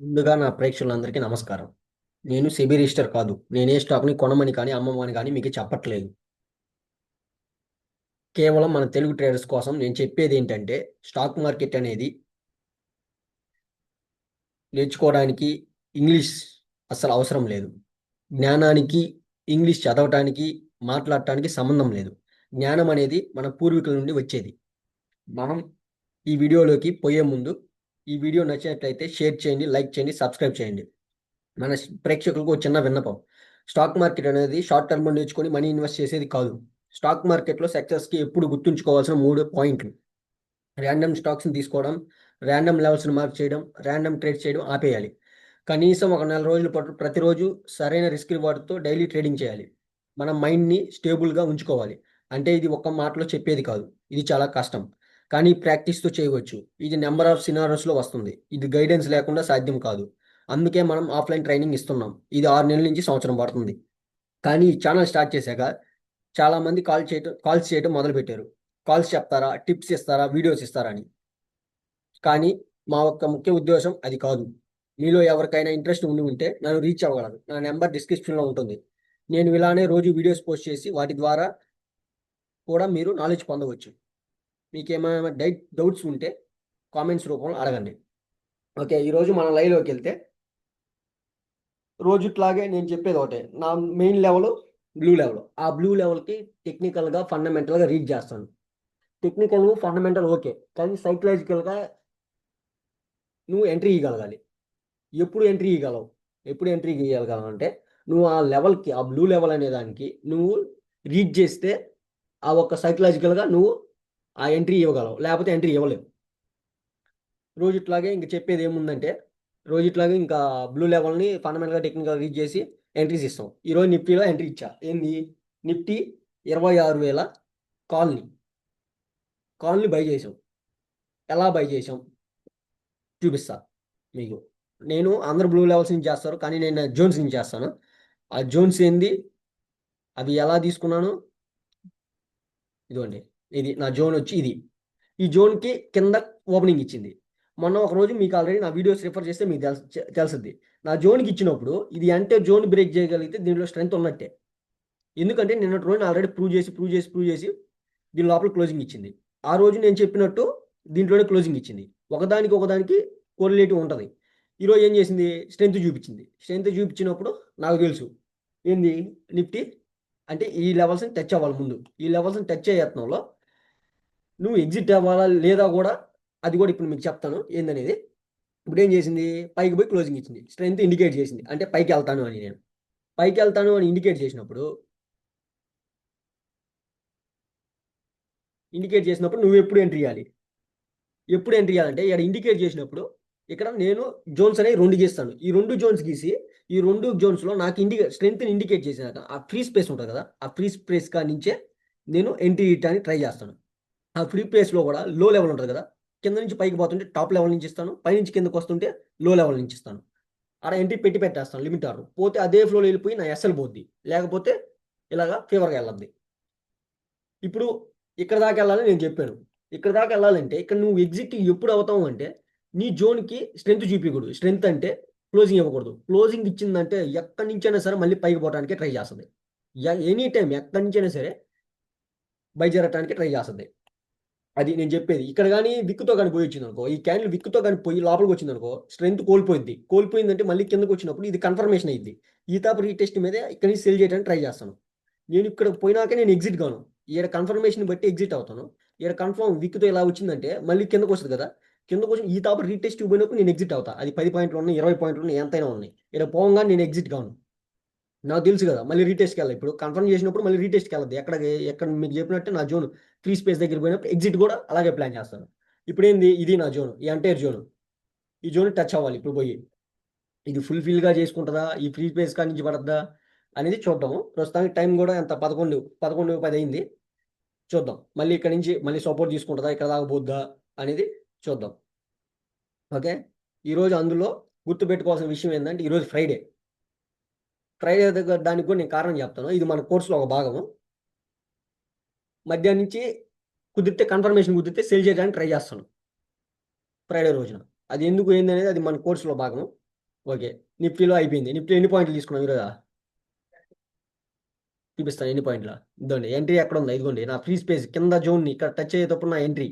ముందుగా నా ప్రేక్షకులందరికీ నమస్కారం. నేను సెబీ రిజిస్టర్ కాదు. నేనే స్టాక్‌ని కొనమని కానీ, అమ్మమని కానీ మీకు చెప్పట్లేదు. కేవలం మన తెలుగు ట్రేడర్స్ కోసం నేను చెప్పేదేంటంటే, స్టాక్ మార్కెట్ అనేది నేర్చుకోవడానికి ఇంగ్లీష్ అస్సలు అవసరం లేదు. జ్ఞానానికి ఇంగ్లీష్ చదవటానికి, మాట్లాడటానికి సంబంధం లేదు. జ్ఞానం అనేది మన పూర్వీకుల నుండి వచ్చేది. మనం ఈ వీడియోలోకి పోయే ముందు, ఈ వీడియో నచ్చినట్లయితే షేర్ చేయండి, లైక్ చేయండి, సబ్స్క్రైబ్ చేయండి. మన ప్రేక్షకులకు ఒక చిన్న విన్నపం. స్టాక్ మార్కెట్ అనేది షార్ట్ టర్మ్‌లో నేర్చుకొని మనీ ఇన్వెస్ట్ చేసేది కాదు. స్టాక్ మార్కెట్‌లో సక్సెస్‌కి ఎప్పుడు గుర్తుంచుకోవాల్సిన 3 పాయింట్లు. రాండమ్ స్టాక్స్‌ని తీసుకోవడం, రాండమ్ లెవెల్స్‌ని మార్క్ చేయడం, రాండమ్ ట్రేడ్స్ చేయడం ఆపేయాలి. కనీసం ఒక నెల రోజుల పాటు ప్రతిరోజు సరైన రిస్క్ రివార్డ్‌తో డైలీ ట్రేడింగ్ చేయాలి. మన మైండ్‌ని స్టేబుల్‌గా ఉంచుకోవాలి. అంటే ఇది ఒక్క మాటలో చెప్పేది కాదు. ఇది చాలా కష్టం. కానీ ప్రాక్టీస్‌తో చేయవచ్చు. ఇది నంబర్ ఆఫ్ సినారియోస్‌లో వస్తుంది. ఇది గైడెన్స్ లేకుండా సాధ్యం కాదు. అందుకే మనం ఆఫ్‌లైన్ ట్రైనింగ్ ఇస్తున్నాం. ఇది 6 నెలల నుంచి సంవత్సరం పడుతుంది. కానీ ఈ ఛానెల్ స్టార్ట్ చేశాక చాలామంది కాల్స్ చేయడం మొదలుపెట్టారు. కాల్స్ చెప్తారా? టిప్స్ ఇస్తారా? వీడియోస్ ఇస్తారా అని. కానీ మా యొక్క ముఖ్య ఉద్దేశ్యం అది కాదు. మీలో ఎవరికైనా ఇంట్రెస్ట్ ఉండి ఉంటే నన్ను రీచ్ అవ్వగలరు. నా నంబర్ డిస్క్రిప్షన్‌లో ఉంటుంది. నేను ఇలానే రోజు వీడియోస్ పోస్ట్ చేసి వాటి ద్వారా కూడా మీరు నాలెడ్జ్ పొందవచ్చు. మీకేమైనా డౌట్స్ ఉంటే కామెంట్స్ రూపంలో అడగండి. ఓకే. ఈరోజు మనం లైవ్‌లోకెళ్తే రోజుట్లాగే నేను చెప్పేది ఒకటే. నా మెయిన్ లెవెలు బ్లూ లెవెల్. ఆ బ్లూ లెవెల్‌కి టెక్నికల్‌గా, ఫండమెంటల్‌గా రీడ్ చేస్తాను. Technical, fundamental okay. కానీ సైకలాజికల్‌గా నువ్వు ఎంట్రీ ఇయ్యగలగాలి. ఎప్పుడు ఎంట్రీ ఇయ్యగలవు? ఎప్పుడు ఎంట్రీ ఇయ్యగలవు అంటే, నువ్వు ఆ లెవెల్‌కి, ఆ బ్లూ లెవెల్ అనే దానికి నువ్వు రీడ్ చేస్తే, ఆ ఒక్క సైకలాజికల్‌గా నువ్వు ఆ ఎంట్రీ ఇవ్వగలవు. లేకపోతే ఎంట్రీ ఇవ్వలేవు. రోజుట్లాగే ఇంక చెప్పేదేముందంటే, రోజుట్లాగే ఇంకా బ్లూ లెవెల్‌ని ఫండమెంటల్‌గా, టెక్నికల్‌గా రీడ్ చేసి ఎంట్రీస్ ఇస్తాం. ఈరోజు నిఫ్టీలో ఎంట్రీ ఇచ్చా. ఏంది? నిఫ్టీ 26,000 కాల్‌ని, కాల్‌ని బై చేసాం. ఎలా బై చేసాం? చూపిస్తా మీకు. నేను అందరూ బ్లూ లెవెల్స్ నుంచి చేస్తారు. కానీ నేను జోన్స్ నుంచి చేస్తాను. ఆ జోన్స్ ఏంది? అవి ఎలా తీసుకున్నాను? ఇదిగోండి. ఇది నా జోనొచ్చి ఇది. ఈ జోన్‌కి కింద ఓపెనింగ్ ఇచ్చింది. మొన్న ఒకరోజు మీకు ఆల్రెడీ నా వీడియోస్ రిఫర్ చేస్తే మీకు తెలిసిద్ది. నా జోన్‌కి ఇచ్చినప్పుడు ఇది అంటే జోన్ బ్రేక్ చేయగలిగితే దీంట్లో స్ట్రెంత్ ఉన్నట్టే. ఎందుకంటే నిన్నటి రోజున ఆల్రెడీ ప్రూవ్ చేసి దీని లోపల క్లోజింగ్ ఇచ్చింది. ఆ రోజు నేను చెప్పినట్టు దీంట్లోనే క్లోజింగ్ ఇచ్చింది. ఒకదానికి కోరిలేటివ్ ఉంటది. ఈరోజు ఏం చేసింది? స్ట్రెంత్ చూపించింది. స్ట్రెంత్ చూపించినప్పుడు నాకు తెలుసు. ఏంది? నిఫ్టీ అంటే ఈ లెవెల్స్‌ని టచ్ అవ్వాలి ముందు. ఈ లెవెల్స్‌ని టచ్ అయ్యే యత్నంలో నువ్వు ఎగ్జిట్ అవ్వాలా లేదా గూడా అది గూడా ఇప్పుడు మీకు చెప్తాను ఏందనేది. ఇప్పుడేం చేసింది? పైకి పోయి క్లోజింగ్ ఇచ్చింది. స్ట్రెంత్ ఇండికేట్ చేసింది. అంటే పైకెళ్తాను అని నేను. పైకెళ్తాను అని ఇండికేట్ చేసినప్పుడు నువ్వెప్పుడు ఎంట్రీ ఇయ్యాలి? ఎప్పుడు ఎంట్రీ ఇయ్యాలంటే ఈడ ఇండికేట్ చేసినప్పుడు ఇక్కడ నేను జోన్స్ అనేవి 2 గీస్తాను. ఈ 2 జోన్స్ గీసి ఈ 2 జోన్స్‌లో నాకు స్ట్రెంగ్త్‌ని ఇండికేట్ చేసినాక ఆ ఫ్రీ స్పేస్ ఉంటది కదా! ఆ ఫ్రీ స్పేస్ కాడ నుంచే నేను ఎంట్రీ ఇయటానికి ట్రై చేస్తాను. ఆ ఫ్రీ ప్లేస్‌లో గూడా లో లెవెల్ ఉంటది గదా! కింద నుంచి పైకి పోతుంటే టాప్ లెవెల్ నుంచి ఇస్తాను. పైనుంచి కిందకొస్తుంటే లో లెవెల్ నుంచి ఇస్తాను. ఆడ ఎంట్రీ పెట్టేస్తాను లిమిట్ ఆర్డర్. పోతే అదే ఫ్లోలో ఎళ్ళిపోయి నా ఎస్ఎల్ పోద్ది. లేకపోతే ఇలాగా ఫీవర్‌గా ఎళ్ళద్ది. ఇప్పుడు ఇక్కడ దాకా ఎళ్ళాలని నేను చెప్పాను. ఇక్కడి దాకా ఎళ్ళాలంటే ఇక్కడ నువ్వు ఎగ్జిట్ ఎప్పుడు అవుతావు అంటే నీ జోన్‌కి స్ట్రెంత్ చూపియకూడదు. స్ట్రెంత్ అంటే క్లోజింగ్ ఇవ్వకూడదు. క్లోజింగ్ ఇచ్చిందంటే ఎక్కడి నుంచైనా సరే మళ్ళీ పైకి పోవటానికే ట్రై చేస్తది. ఎనీ టైమ్ ఎక్కడి నుంచైనా సరే బయలుదేరటానికి ట్రై చేస్తది. అది నేను చెప్పేది. ఇక్కడ గాని విక్‌తో గాని పోయొచ్చిందనుకో, ఈ క్యాండిల్ విక్‌తో గాని పోయి లోపలికొచ్చిందనుకో, స్ట్రెంత్ కోల్పోయిద్ది. కోల్పోయిందంటే మళ్ళీ కిందకొచ్చినప్పుడు ఇది కన్ఫర్మేషన్ అయిద్ది. ఈ తాపు రీటెస్ట్ మీదే ఇక్కడి నుంచి సెల్ చేయడానికి ట్రై చేస్తాను. నేను ఇక్కడికి పోయినాకే నేను ఎగ్జిట్ గాను. ఈడ కన్ఫర్మేషన్ బట్టి ఎగ్జిట్ అవుతాను. ఈడ కన్ఫర్మ్ విక్‌తో ఇలా వచ్చిందంటే మళ్ళీ కిందకొస్తది కదా! కిందకొచ్చి ఈ తాపు రీటెస్ట్‌కి పోయినప్పుడు నేను ఎగ్జిట్ అవుతా. అది 10 పాయింట్లు ఉన్నాయి, 20 పాయింట్లు ఉన్నాయి, ఎంతైనా ఉన్నాయి. ఈడ పోంగానే నేను ఎగ్జిట్ గాను. నాకు తెలుసు గదా! మళ్ళీ రీటెస్ట్‌కెళ్ళాలి. ఇప్పుడు కన్ఫర్మ్ చేసినప్పుడు మళ్ళీ రీటెస్ట్‌కెళ్ళద్దు. ఎక్కడ మీకు చెప్పినట్టే నా జోన్ ఫ్రీ స్పేస్ దగ్గరికి పోయినప్పుడు ఎగ్జిట్ గూడా అలాగే ప్లాన్ చేస్తాను. ఇప్పుడేంది ఇది నా జోన్. ఈ ఎంటైర్ జోన్. ఈ జోన్ టచ్ అవ్వాలి ఇప్పుడు పోయి. ఇది ఫుల్‌ఫిల్‌గా చేసుకుంటదా? ఈ ఫ్రీ స్పేస్ కాడ నుంచి పడద్దా? అనేది చూద్దాము. ప్రస్తుతానికి టైం గూడా ఎంత 11:10 అయింది. చూద్దాం. మళ్ళీ ఇక్కడి నుంచి మళ్ళీ సపోర్ట్ తీసుకుంటదా? ఇక్కడ దాకా పోద్దా? అనేది చూద్దాం. ఓకే. ఈరోజు అందులో గుర్తుపెట్టుకోవాల్సిన విషయం ఏందంటే ఈరోజు ఫ్రైడే. ఫ్రైడే దగ్గర దానికి కూడా నేను కారణం చెప్తాను. ఇది మన కోర్స్‌లో ఒక భాగము. మధ్యాహ్నం నుంచి కన్ఫర్మేషన్ కుదిరితే సేల్ చేయడానికి ట్రై చేస్తాను. ఫ్రైడే రోజున. అది ఎందుకు ఏందనేది అది మన కోర్స్‌లో భాగం. ఓకే. నిఫ్టీలో అయిపోయింది. నిఫ్టీ ఎన్ని పాయింట్లు తీసుకున్నాం ఈరోజు? చూపిస్తాను ఎన్ని పాయింట్ల. ఇదండి ఎంట్రీ ఎక్కడ ఉంది, ఇదిగోండి నా ఫ్రీ స్పేస్ కింద జోన్ ఇక్కడ టచ్ అయ్యేటప్పుడు నా ఎంట్రీ.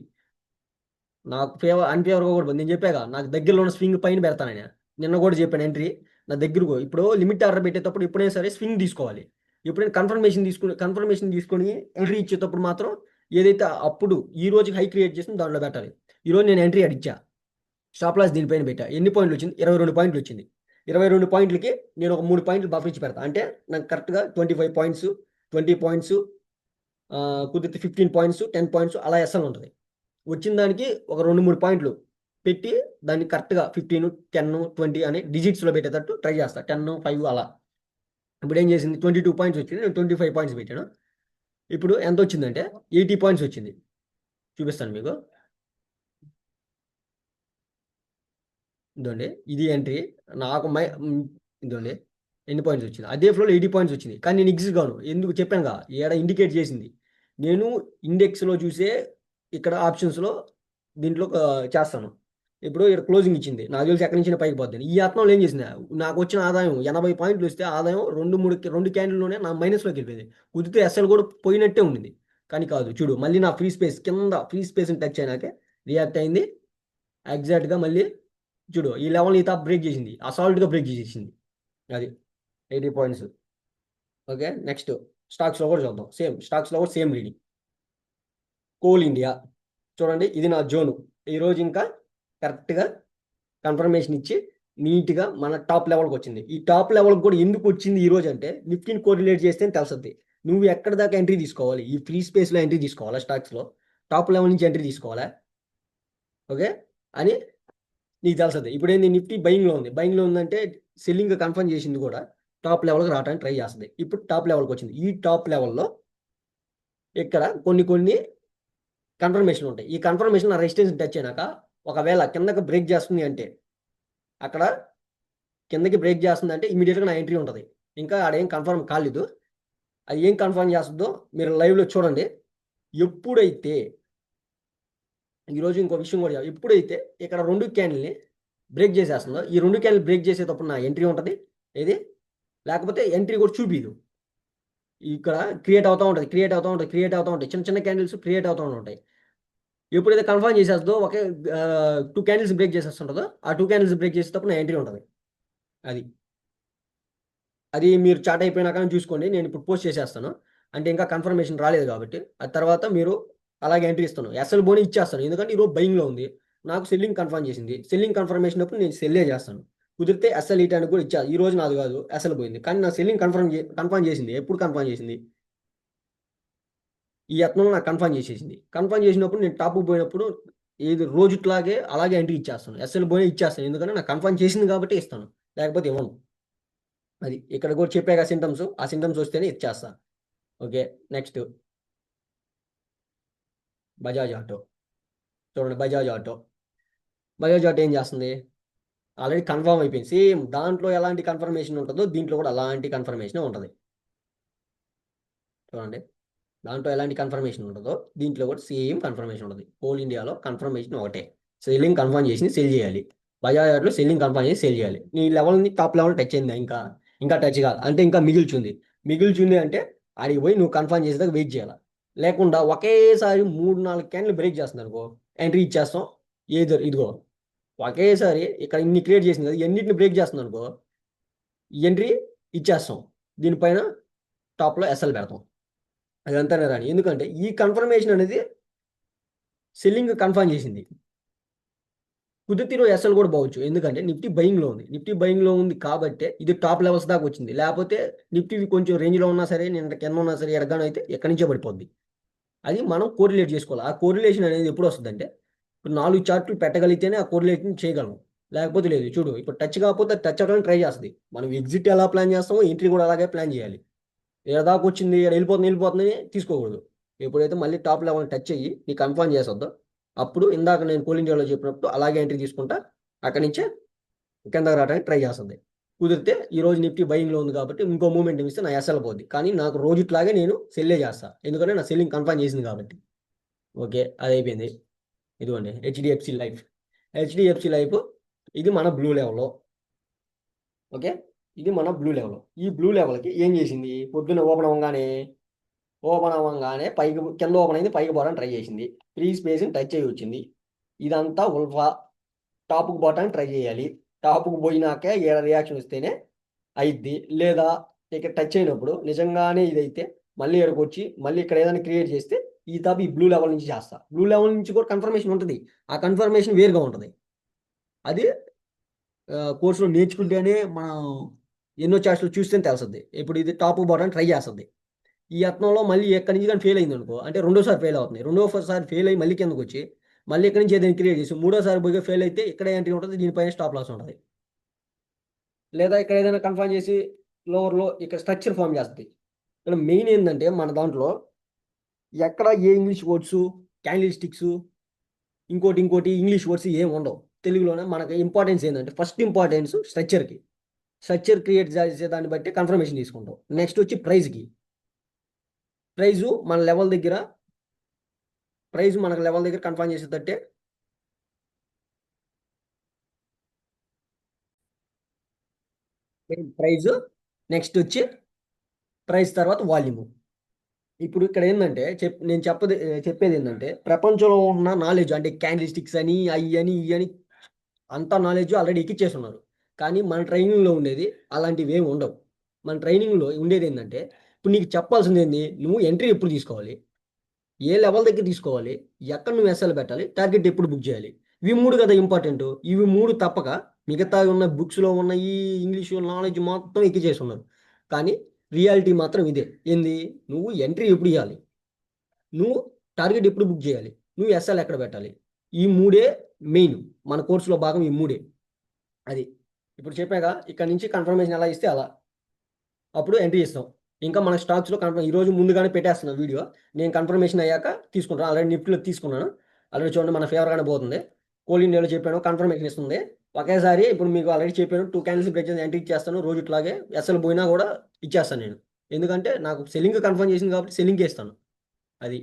నాకు అన్ఫేవర్గా కూడా నేను చెప్పాగా నాకు దగ్గరలో ఉన్న స్వింగ్ పైన పెడతాను నేను. నిన్న కూడా చెప్పాను ఎంట్రీ నా దగ్గరకు. ఇప్పుడు లిమిట్ ఆర్డర్ పెట్టేటప్పుడు ఎప్పుడైనా సరే స్వింగ్ తీసుకోవాలి. ఎప్పుడైనా కన్ఫర్మేషన్ తీసుకొని ఎంట్రీ ఇచ్చేటప్పుడు మాత్రం ఏదైతే అప్పుడు ఈ రోజు హై క్రియేట్ చేసింది దాంట్లో పెట్టాలి. ఈ రోజు నేను ఎంట్రీ అడిచ్చా, స్టాప్ లాస్ దీనిపైన పెట్టా. ఎన్ని పాయింట్లు వచ్చింది? 22 పాయింట్లు వచ్చింది. 22 పాయింట్లకి నేను ఒక 3 పాయింట్లు బఫర్ ఇచ్చి పెడతా. అంటే నాకు కరెక్ట్గా 25 పాయింట్స్, 20 పాయింట్స్, కుదిరితే 15 పాయింట్స్, 10 పాయింట్స్ అలా ఎస్ఎల్ ఉంటుంది. వచ్చిన దానికి ఒక 2-3 పాయింట్లు పెట్టి దాన్ని కరెక్ట్గా 15, 10, 20 అని డిజిట్స్లో పెట్టేటట్టు ట్రై చేస్తా. 10, 5 అలా. ఇప్పుడు ఏం చేసింది? 22 పాయింట్స్ వచ్చింది, నేను 25 పాయింట్స్ పెట్టాను. ఇప్పుడు ఎంత వచ్చిందంటే 80 పాయింట్స్ వచ్చింది. చూపిస్తాను మీకు. ఇదండి ఇది ఎంట్రీ. నాకు ఇదండి ఎన్ని పాయింట్స్ వచ్చింది. అదే ఫ్లోలో 80 పాయింట్స్ వచ్చింది. కానీ నేను ఎగ్జిట్ గాను. ఎందుకు చెప్పానుగా, ఏడ ఇండికేట్ చేసింది. నేను ఇండెక్స్లో చూసే ఇక్కడ ఆప్షన్స్లో దీంట్లో చేస్తాను. ఇప్పుడు ఇక్కడ క్లోజింగ్ ఇచ్చింది, నాకు తెలిసి ఎక్కడి నుంచి పైకి పోద్ది. ఈ యత్నంలో ఏం చేసింది, నాకు వచ్చిన ఆదాయం 80 పాయింట్లు వస్తే ఆదాయం 2 క్యాండిల్లోనే నా మైనస్లోకి వెళ్ళిపోయింది. కుదిరితే ఎస్ఎల్ కూడా పోయినట్టే ఉండింది. కానీ కాదు, చూడు మళ్ళీ నా ఫ్రీ స్పేస్ కింద ఫ్రీ స్పేస్ని టచ్ అయినాకే రియాక్ట్ అయింది. ఎగ్జాక్ట్గా మళ్ళీ చూడు ఈ లెవెల్ ఈ టాప్ బ్రేక్ చేసింది, అసాల్ట్గా బ్రేక్ చేసేసింది. అది 80 పాయింట్స్. ఓకే, నెక్స్ట్ స్టాక్స్లో కూడా చూద్దాం. స్టాక్స్లో కూడా సేమ్ రీడింగ్. కోల్ ఇండియా చూడండి, ఇది నా జోను. ఈరోజు ఇంకా కరెక్ట్గా కన్ఫర్మేషన్ ఇచ్చి నీట్గా మన టాప్ లెవెల్కి వచ్చింది. ఈ టాప్ లెవెల్కి కూడా ఎందుకు వచ్చింది ఈరోజు అంటే నిఫ్టీని కోరిలేట్ చేస్తే తెలుస్తుంది. నువ్వు ఎక్కడ దాకా ఎంట్రీ తీసుకోవాలి, ఈ ఫ్రీ స్పేస్లో ఎంట్రీ తీసుకోవాలా, స్టాక్స్లో టాప్ లెవెల్ నుంచి ఎంట్రీ తీసుకోవాలా, ఓకే అని నీకు తెలుస్తుంది. ఇప్పుడు ఏంది, నిఫ్టీ బయింగ్లో ఉంది. బయింగ్లో ఉందంటే సెల్లింగ్ కన్ఫర్మ్ చేసింది కూడా టాప్ లెవెల్కి రావడానికి ట్రై చేస్తుంది. ఇప్పుడు టాప్ లెవెల్కి వచ్చింది. ఈ టాప్ లెవెల్లో ఇక్కడ కొన్ని కన్ఫర్మేషన్ ఉంటాయి. ఈ కన్ఫర్మేషన్ రెసిస్టెన్స్ టచ్ అయినాక ఒకవేళ కిందకి బ్రేక్ చేస్తుంది అంటే, అక్కడ కిందకి బ్రేక్ చేస్తుంది అంటే ఇమీడియట్గా నా ఎంట్రీ ఉంటుంది. ఇంకా ఆడేం కన్ఫర్మ్ కాలేదు. అది ఏం కన్ఫర్మ్ చేస్తుందో మీరు లైవ్లో చూడండి. ఎప్పుడైతే ఈరోజు ఇంకో విషయం కూడా ఎప్పుడైతే ఇక్కడ 2 క్యాండిల్ని బ్రేక్ చేసేస్తుందో, ఈ 2 క్యాండిల్ బ్రేక్ చేసేటప్పుడు నా ఎంట్రీ ఉంటుంది. ఏది లేకపోతే ఎంట్రీ కూడా చూపిదు. ఇక్కడ క్రియేట్ అవుతూ ఉంటుంది. చిన్న చిన్న క్యాండిల్స్ క్రియేట్ అవుతూ ఉంటాయి. ఎప్పుడైతే కన్ఫర్మ్ చేసేస్తుందో ఒకే 2 క్యాండిల్స్ బ్రేక్ చేసేస్తుంటుందో, ఆ 2 క్యాండిల్స్ బ్రేక్ చేసేటప్పుడు నా ఎంట్రీ ఉంటుంది. అది మీరు చాట్ అయిపోయినాక చూసుకోండి. నేను ఇప్పుడు పోస్ట్ చేసేస్తాను. అంటే ఇంకా కన్ఫర్మేషన్ రాలేదు కాబట్టి, ఆ తర్వాత మీరు అలాగే ఎంట్రీ ఇస్తాను. ఎస్ఎల్ బోని ఇచ్చేస్తాను. ఎందుకంటే ఈరోజు బయింగ్లో ఉంది, నాకు సెల్లింగ్ కన్ఫర్మ్ చేసింది. సెల్లింగ్ కన్ఫర్మేషన్ అప్పుడు నేను సెల్లే చేస్తాను. కుదిరితే ఎస్ఎల్ ఇటానికి కూడా ఇచ్చా. ఈ రోజు నాది కాదు, ఎస్ఎల్ పోయింది. కానీ నా సెల్లింగ్ కన్ఫర్మ్ చేసింది. ఎప్పుడు కన్ఫర్మ్ చేసింది? ఈ యత్నంలో నాకు కన్ఫర్మ్ చేసేసింది. కన్ఫర్మ్ చేసినప్పుడు నేను టాప్కి పోయినప్పుడు ఏది రోజుట్లాగే అలాగే ఎంట్రీ ఇచ్చేస్తాను. ఎస్ఎల్ బోని ఇచ్చేస్తాను. ఎందుకంటే నాకు కన్ఫర్మ్ చేసింది కాబట్టి ఇస్తాను, లేకపోతే ఇవ్వను. అది ఇక్కడ కూడా చెప్పాక సింటమ్స్, ఆ సింటమ్స్ వస్తేనే ఇచ్చేస్తా. ఓకే, నెక్స్ట్ బజాజ్ ఆటో చూడండి. బజాజ్ ఆటో ఏం చేస్తుంది? ఆల్రెడీ కన్ఫర్మ్ అయిపోయింది. సేమ్ దాంట్లో ఎలాంటి కన్ఫర్మేషన్ ఉంటుందో దీంట్లో కూడా అలాంటి కన్ఫర్మేషన్ ఉంటుంది. చూడండి, దాంట్లో ఎలాంటి కన్ఫర్మేషన్ ఉంటుందో దీంట్లో కూడా సేమ్ కన్ఫర్మేషన్ ఉంటుంది. కోల్ ఇండియాలో కన్ఫర్మేషన్ ఒకటే, సెల్లింగ్ కన్ఫర్మ్ చేసి సెల్ చేయాలి. బజాజ్ ఆటోలో సెల్లింగ్ కన్ఫర్మ్ చేసి సెల్ చేయాలి. నీ లెవెల్ని టాప్ లెవెల్ టచ్ అయిందా? ఇంకా టచ్ కాదు అంటే ఇంకా మిగిల్చుంది అంటే ఆడికి పోయి నువ్వు కన్ఫర్మ్ చేసేదాకా వెయిట్ చేయాలి. లేకుండా ఒకేసారి 3-4 క్యాన్లు బ్రేక్ చేస్తుంది అనుకో, ఎంట్రీ ఇచ్చేస్తాం. ఇదిగో ఒకేసారి ఇక్కడ ఇన్ని క్రియేట్ చేసింది కదా, ఎన్నిటిని బ్రేక్ చేస్తుంది అనుకో, ఎంట్రీ ఇచ్చేస్తాం. దీనిపైన టాప్లో ఎస్ఎల్ పెడతాం. అదంతానే రాని. ఎందుకంటే ఈ కన్ఫర్మేషన్ అనేది సెల్లింగ్ కన్ఫర్మ్ చేసింది. కుదిరితే ఎస్ఎల్ కూడా పోవచ్చు. ఎందుకంటే నిఫ్టీ బయింగ్లో ఉంది కాబట్టి ఇది టాప్ లెవెల్స్ దాకా వచ్చింది. లేకపోతే నిఫ్టీ కొంచెం రేంజ్లో ఉన్నా సరే, నేను కింద ఉన్నా సరే, ఎరగానో అయితే ఎక్కడి నుంచో పడిపోద్ది. అది మనం కోరిలేట్ చేసుకోవాలి. ఆ కోరిలేషన్ అనేది ఎప్పుడు వస్తుందంటే, ఇప్పుడు 4 చార్ట్లు పెట్టగలిగితేనే ఆ కోరిలేషన్ చేయగలం. లేకపోతే లేదు. చూడు, ఇప్పుడు టచ్ కాకపోతే టచ్ అవ్వడానికి ట్రై చేస్తుంది. మనం ఎగ్జిట్ ఎలా ప్లాన్ చేస్తామో ఎంట్రీ కూడా అలాగే ప్లాన్ చేయాలి. దాకా వచ్చింది, వెళ్ళిపోతుంది తీసుకోకూడదు. ఎప్పుడైతే మళ్ళీ టాప్ లెవెల్ టచ్ అయ్యి నీ కన్ఫర్మ్ చేసొద్దో, అప్పుడు ఇందాక నేను పోలింగ్ ఇండియాలో చెప్పినప్పుడు అలాగే ఎంట్రీ తీసుకుంటా అక్కడి నుంచే కిందకి రావడానికి ట్రై చేస్తుంది. కుదిరితే ఈ రోజు నిఫ్టీ బయింగ్లో ఉంది కాబట్టి ఇంకో మూమెంట్ ఇస్తే నా ఎస్ఎల్ పోద్ది. కానీ నాకు రోజుట్లాగే నేను సెల్లే చేస్తాను. ఎందుకంటే నా సెల్లింగ్ కన్ఫర్మ్ చేసింది కాబట్టి. ఓకే, అది అయిపోయింది. ఇదిగోండి హెచ్డిఎఫ్సి లైఫ్ ఇది మన బ్లూ లెవెల్లో. ఓకే, ఇది మన బ్లూ లెవెల్. ఈ బ్లూ లెవెల్కి ఏం చేసింది, పొద్దున్న ఓపెన్ అవ్వగానే పైకి కింద ఓపెన్ అయింది, పైకి పోవడానికి ట్రై చేసింది, ఫ్రీ స్పేస్ని టచ్ అయ్యి వచ్చింది. ఇదంతా ఉల్ఫా. టాప్కి పోవడానికి ట్రై చేయాలి. టాప్కి పోయినాకే ఏడ రియాక్షన్ వస్తేనే అయిద్ది. లేదా ఇక్కడ టచ్ అయినప్పుడు నిజంగానే ఇదైతే మళ్ళీ ఇక్కడికి వచ్చి మళ్ళీ ఇక్కడ ఏదైనా క్రియేట్ చేస్తే ఈ తాపు ఈ బ్లూ లెవెల్ నుంచి చేస్తా. బ్లూ లెవెల్ నుంచి కూడా కన్ఫర్మేషన్ ఉంటుంది. ఆ కన్ఫర్మేషన్ వేరుగా ఉంటుంది. అది కోర్సులో నేర్చుకుంటేనే మనం ఎన్నో చాట్స్లో చూస్తేనే తెలుస్తుంది. ఇప్పుడు ఇది టాప్ బాటం ట్రై చేస్తుంది. ఈ యత్నంలో మళ్ళీ ఎక్కడి నుంచి కానీ ఫెయిల్ అయింది అనుకో, అంటే రెండోసారి ఫెయిల్ అవుతుంది. రెండోసారి ఫెయిల్ అయ్యి మళ్ళీ కిందకు వచ్చి మళ్ళీ ఇక్కడి నుంచి ఏదైనా క్రియేట్ చేసి మూడోసారి పోయి ఫెయిల్ అయితే ఇక్కడ ఎంట్రీ ఉంటుంది, దీనిపైన స్టాప్ లాస్ ఉంటుంది. లేదా ఇక్కడ ఏదైనా కన్ఫర్మ్ చేసి లోవర్లో ఇక్కడ స్ట్రక్చర్ ఫామ్ చేస్తుంది. ఇక్కడ మెయిన్ ఏంటంటే మన దాంట్లో ఎక్కడ ఏ ఇంగ్లీష్ వర్డ్స్, క్యాండిల్ స్టిక్స్, ఇంకోటి ఇంగ్లీష్ వర్డ్స్ ఏం ఉండవు. తెలుగులోనే మనకి ఇంపార్టెన్స్ ఏంటంటే ఫస్ట్ ఇంపార్టెన్స్ స్ట్రక్చర్కి. స్ట్రక్చర్ క్రియేట్ చేసే దాన్ని బట్టి కన్ఫర్మేషన్ తీసుకుంటాం. నెక్స్ట్ వచ్చి ప్రైజ్కి. ప్రైజు మన లెవెల్ దగ్గర ప్రైజ్ మనకు లెవెల్ దగ్గర కన్ఫర్మ్ చేసేటట్టే ప్రైజ్. నెక్స్ట్ వచ్చి ప్రైస్ తర్వాత వాల్యూము. ఇప్పుడు ఇక్కడ ఏంటంటే నేను చెప్పేది ఏంటంటే ప్రపంచంలో ఉన్న నాలెడ్జ్ అంటే క్యాండిల్ అని అవి అని ఇవి అని అంత నాలెడ్జ్ ఆల్రెడీ ఎక్కిచ్చేస్తున్నారు. కానీ మన ట్రైనింగ్లో ఉండేది అలాంటివి ఏమి ఉండవు. మన ట్రైనింగ్లో ఉండేది ఏంటంటే ఇప్పుడు నీకు చెప్పాల్సింది ఏంది, నువ్వు ఎంట్రీ ఎప్పుడు తీసుకోవాలి, ఏ లెవెల్ దగ్గర తీసుకోవాలి, ఎక్కడ నువ్వు ఎస్ఎల్ పెట్టాలి, టార్గెట్ ఎప్పుడు బుక్ చేయాలి, ఇవి మూడు కదా ఇంపార్టెంట్. ఇవి మూడు తప్పక మిగతా ఉన్న బుక్స్లో ఉన్న ఈ ఇంగ్లీష్ నాలెడ్జ్ మొత్తం ఎక్కిచేస్తున్నారు. కానీ రియాలిటీ మాత్రం ఇదే. ఏంది, నువ్వు ఎంట్రీ ఎప్పుడు ఇవ్వాలి, నువ్వు టార్గెట్ ఎప్పుడు బుక్ చేయాలి, నువ్వు ఎస్ఎల్ ఎక్కడ పెట్టాలి, ఈ మూడే మెయిన్. మన కోర్సులో భాగం ఈ మూడే. అది ఇప్పుడు చెప్పాక ఇక్కడ నుంచి కన్ఫర్మేషన్ ఎలా ఇస్తే అలా అప్పుడు ఎంట్రీ ఇస్తాం. ఇంకా మన స్టాక్స్లో ఈరోజు ముందుగానే పెట్టేస్తున్నాను వీడియో. నేను కన్ఫర్మేషన్ అయ్యాక తీసుకుంటాను. ఆల్రెడీ నిఫ్టీలో తీసుకున్నాను. ఆల్రెడీ చూడండి మన ఫేవర్గానే పోతుంది. కోల్ ఇండియాలో చెప్పాను కన్ఫర్మేషన్ ఇస్తుంది ఒకేసారి. ఇప్పుడు మీకు ఆల్రెడీ చెప్పాను 2 క్యాండిల్స్ బ్రేక్ చేసి ఎంట్రీ ఇచ్చేస్తాను. రోజు ఇట్లాగే ఎస్ఎల్ పోయినా కూడా ఇచ్చేస్తాను నేను. ఎందుకంటే నాకు సెల్లింగ్ కన్ఫర్మ్ చేసింది కాబట్టి సెల్లింగ్కే ఇస్తాను. అది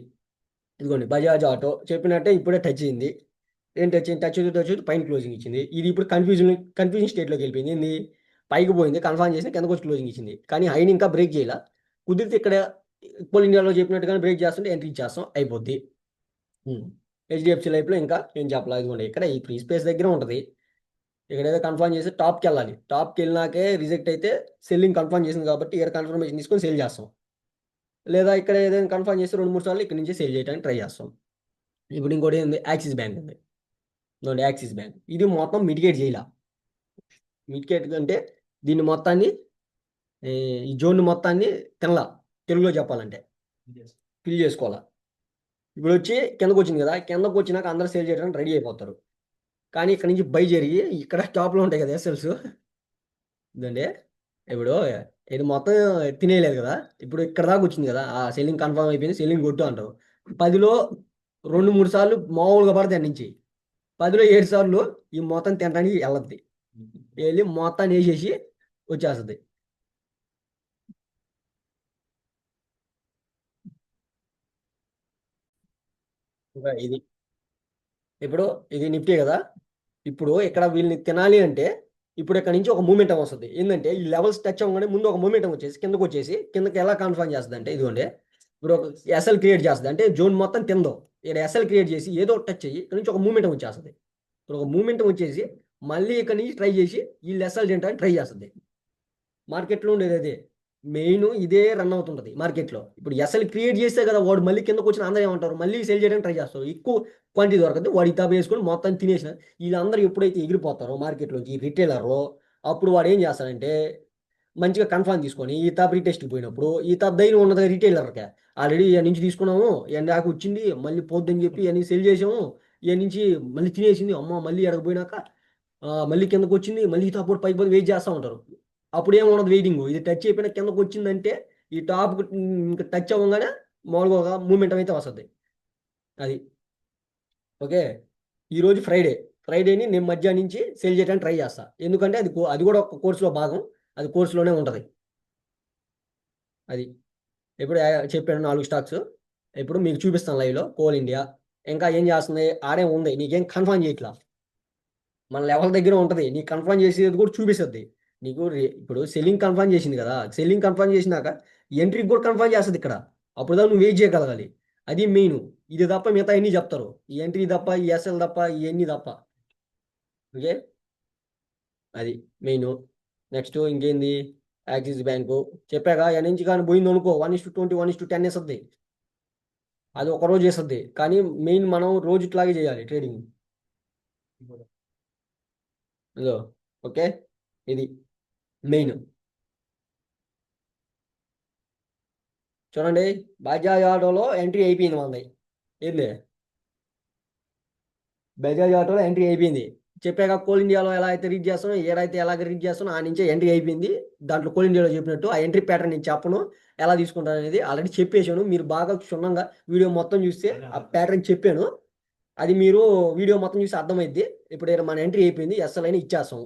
ఇదిగోండి బజాజ్ ఆటో చెప్పినట్టే ఇప్పుడే టచ్ అయింది. ఏం టచ్ అయింది, టచ్ పైన క్లోజింగ్ ఇచ్చింది. ఇది ఇప్పుడు కన్ఫ్యూజన్ స్టేట్లోకి వెళ్ళిపోయింది. ఏంది, పైకి పోయింది కన్ఫర్మ్ చేసి కిందకు వచ్చి క్లోజింగ్ ఇచ్చింది. కానీ హైని ఇంకా బ్రేక్ చేయాల. కుదిరితే ఇక్కడ కోల్ ఇండియాలో చెప్పినట్టుగానే బ్రేక్ చేస్తుంటే ఎంట్రీ ఇచ్చేస్తాం, అయిపోద్ది. హెచ్డిఎఫ్సి లైఫ్లో ఇంకా ఏం చెప్పాలి, ఇదిగోండి ఇక్కడ ఈ ఫ్రీ స్పేస్ దగ్గర ఉంటుంది. ఇక్కడ ఏదో కన్ఫర్మ్ చేసి టాప్కి వెళ్ళాలి. టాప్కి వెళ్ళినాకే రిజెక్ట్ అయితే సెల్లింగ్ కన్ఫర్మ్ చేసింది కాబట్టి ఇక్కడ కన్ఫర్మేషన్ తీసుకొని సేల్ చేస్తాం. లేదా ఇక్కడ ఏదైనా కన్ఫర్మ్ చేసి 2-3 సార్లు ఇక్కడ నుంచి సేల్ చేయడానికి ట్రై చేస్తాం. ఇప్పుడు ఇంకోటి ఏంది, యాక్సిస్ బ్యాంక్ ఉంది. యాక్సిస్ బ్యాంక్ ఇది మొత్తం మిటిగేట్ చేయాల. మిటిగేట్ అంటే దీన్ని మొత్తాన్ని ఈ జోన్ మొత్తాన్ని తినలా, తెలుగులో చెప్పాలంటే ఫిల్ చేసుకోవాలా. ఇప్పుడు వచ్చి కిందకు వచ్చింది కదా, కిందకు వచ్చినాక అందరూ సేల్ చేయడానికి రెడీ అయిపోతారు. కానీ ఇక్కడ నుంచి బై జరిగి ఇక్కడ టాప్లో ఉంటాయి కదా ఎస్ఎల్స్. ఇదండి ఇప్పుడు ఇది మొత్తం తినేయలేదు కదా, ఇప్పుడు ఇక్కడ దాకా వచ్చింది కదా, ఆ సెల్లింగ్ కన్ఫర్మ్ అయిపోయింది, సెల్లింగ్ కొట్టు అంటారు. 10లో 2-3 సార్లు మామూలుగా పడతాయి నుంచి, 10లో 7 సార్లు ఈ మొత్తం తినడానికి వెళ్ళద్ది. వెళ్ళి మొత్తాన్ని వేసేసి వచ్చేస్తుంది. ఇంకా ఇది ఇప్పుడు ఇది నిఫ్టీ కదా, ఇప్పుడు ఇక్కడ వీళ్ళని తినాలి అంటే ఇప్పుడు ఇక్కడ నుంచి ఒక మూమెంటం వస్తుంది. ఏంటంటే ఈ లెవెల్స్ టచ్ అవ్వగానే ముందు ఒక మూమెంటం వచ్చేసి కిందకు వచ్చేసి కిందకి ఎలా కన్ఫర్మ్ చేస్తుంది అంటే ఇదిగోండి ఇప్పుడు ఒక ఎస్ఎల్ క్రియేట్ చేస్తుంది. అంటే జోన్ మొత్తం తిందో ఇక్కడ ఎస్ఎల్ క్రియేట్ చేసి ఏదో టచ్ అయ్యి ఇక్కడ నుంచి ఒక మూమెంటం వచ్చేస్తుంది. ఇప్పుడు ఒక మూమెంటం వచ్చేసి మళ్ళీ ఇక్కడ నుంచి ట్రై చేసి ఈ ఎస్ఎల్ తింటానికి ట్రై చేస్తుంది. మార్కెట్లో ఉండేది అదే మెయిన్, ఇదే రన్ అవుతుంటుంది మార్కెట్లో. ఇప్పుడు ఎస్ఎల్ క్రియేట్ చేస్తే కదా వాడు మళ్ళీ కిందకు వచ్చిన అందరూ ఏమంటారు, మళ్ళీ సేల్ చేయడానికి ట్రై చేస్తారు. ఎక్కువ క్వాంటిటీ దొరకదు, వాడు ఇతాబ్ వేసుకొని మొత్తం తినేసిన వీళ్ళందరూ ఎప్పుడైతే ఎగిరిపోతారో మార్కెట్లోకి రిటైలర్లో, అప్పుడు వాడు ఏం చేస్తాడంటే మంచిగా కన్ఫర్మ్ తీసుకొని ఈ తాప్ రీటెస్ట్కి పోయినప్పుడు ఈ తాప్ ధైర్యం ఉన్నది రిటైలర్కి, ఆల్రెడీ ఇక నుంచి తీసుకున్నాము ఎండ్ దాకా వచ్చింది మళ్ళీ పోద్దని చెప్పి ఇవన్నీ సెల్ చేసాము, ఇక నుంచి మళ్ళీ తినేసింది అమ్మ మళ్ళీ ఎడకపోయినాక మళ్ళీ కిందకు వచ్చింది మళ్ళీ ఈ తాప్ పైకి పోయి వెయిట్ చేస్తూ ఉంటారు. అప్పుడు ఏమున్నది వెయిటింగ్, ఇది టచ్ అయిపోయినా కిందకు వచ్చిందంటే ఈ టాప్ ఇంకా టచ్ అవ్వగానే మామూలుగా ఒక మూమెంట్ అయితే వస్తుంది. అది ఓకే. ఈరోజు ఫ్రైడేని నేను మధ్యాహ్నం నుంచి సేల్ చేయడానికి ట్రై చేస్తా. ఎందుకంటే అది కూడా ఒక కోర్సులో భాగం, అది కోర్సులోనే ఉంటుంది. అది ఇప్పుడు చెప్పాను 4 స్టాక్స్. ఇప్పుడు మీకు చూపిస్తాను లైవ్లో. కోల్ ఇండియా ఇంకా ఏం చేస్తుంది, ఆడే ఉంది, నీకేం కన్ఫర్మ్ చేయట్లా, మన లెవెల్ దగ్గర ఉంటుంది, నీకు కన్ఫర్మ్ చేసేది కూడా చూపిస్తుంది. నీకు ఇప్పుడు సెల్లింగ్ కన్ఫర్మ్ చేసింది కదా, సెల్లింగ్ కన్ఫర్మ్ చేసినాక ఎంట్రీకి కూడా కన్ఫర్మ్ చేస్తుంది ఇక్కడ. అప్పుడు దాకా నువ్వు వెయిట్ చేయగలగాలి. అది మెయిన్. ఇది తప్ప మిగతా అన్ని చెప్తారు. ఈ ఎంట్రీ తప్ప, ఈ ఎస్ఎల్ తప్ప, ఇవన్నీ తప్ప. ఓకే, అది మెయిన్. నెక్స్ట్ ఇంకేంది? యాక్సిస్ బ్యాంకు చెప్పాక ఎన్ నుంచి కానీ పోయింది అనుకో, 1:20, 1:10 వేస్తుంది. అది ఒక రోజు వేస్తుంది. కానీ మెయిన్ మనం రోజు ఇట్లాగే చేయాలి ట్రేడింగ్. ఇదో ఓకే, ఇది మెయిన్. చూడండి, బజాజ్ ఆటోలో ఎంట్రీ అయిపోయింది మనది. ఏంది? బజాజ్ ఆటోలో ఎంట్రీ అయిపోయింది. చెప్పాక కోల్ ఇండియాలో ఎలా అయితే రీడ్ చేస్తానో, ఏడైతే ఎలాగ రీడ్ చేస్తానో ఆ నుంచే ఎంట్రీ అయిపోయింది. దాంట్లో కోల్ ఇండియాలో చెప్పినట్టు ఆ ఎంట్రీ ప్యాటర్న్ నేను చెప్పను, ఎలా తీసుకుంటాను అనేది ఆల్రెడీ చెప్పేశాను. మీరు బాగా క్షుణ్ణంగా వీడియో మొత్తం చూస్తే ఆ ప్యాటర్న్ చెప్పాను. అది మీరు వీడియో మొత్తం చూసి అర్థమైద్ది. ఇప్పుడు మన ఎంట్రీ అయిపోయింది, ఎస్ఎల్ అయినా ఇచ్చేస్తాం.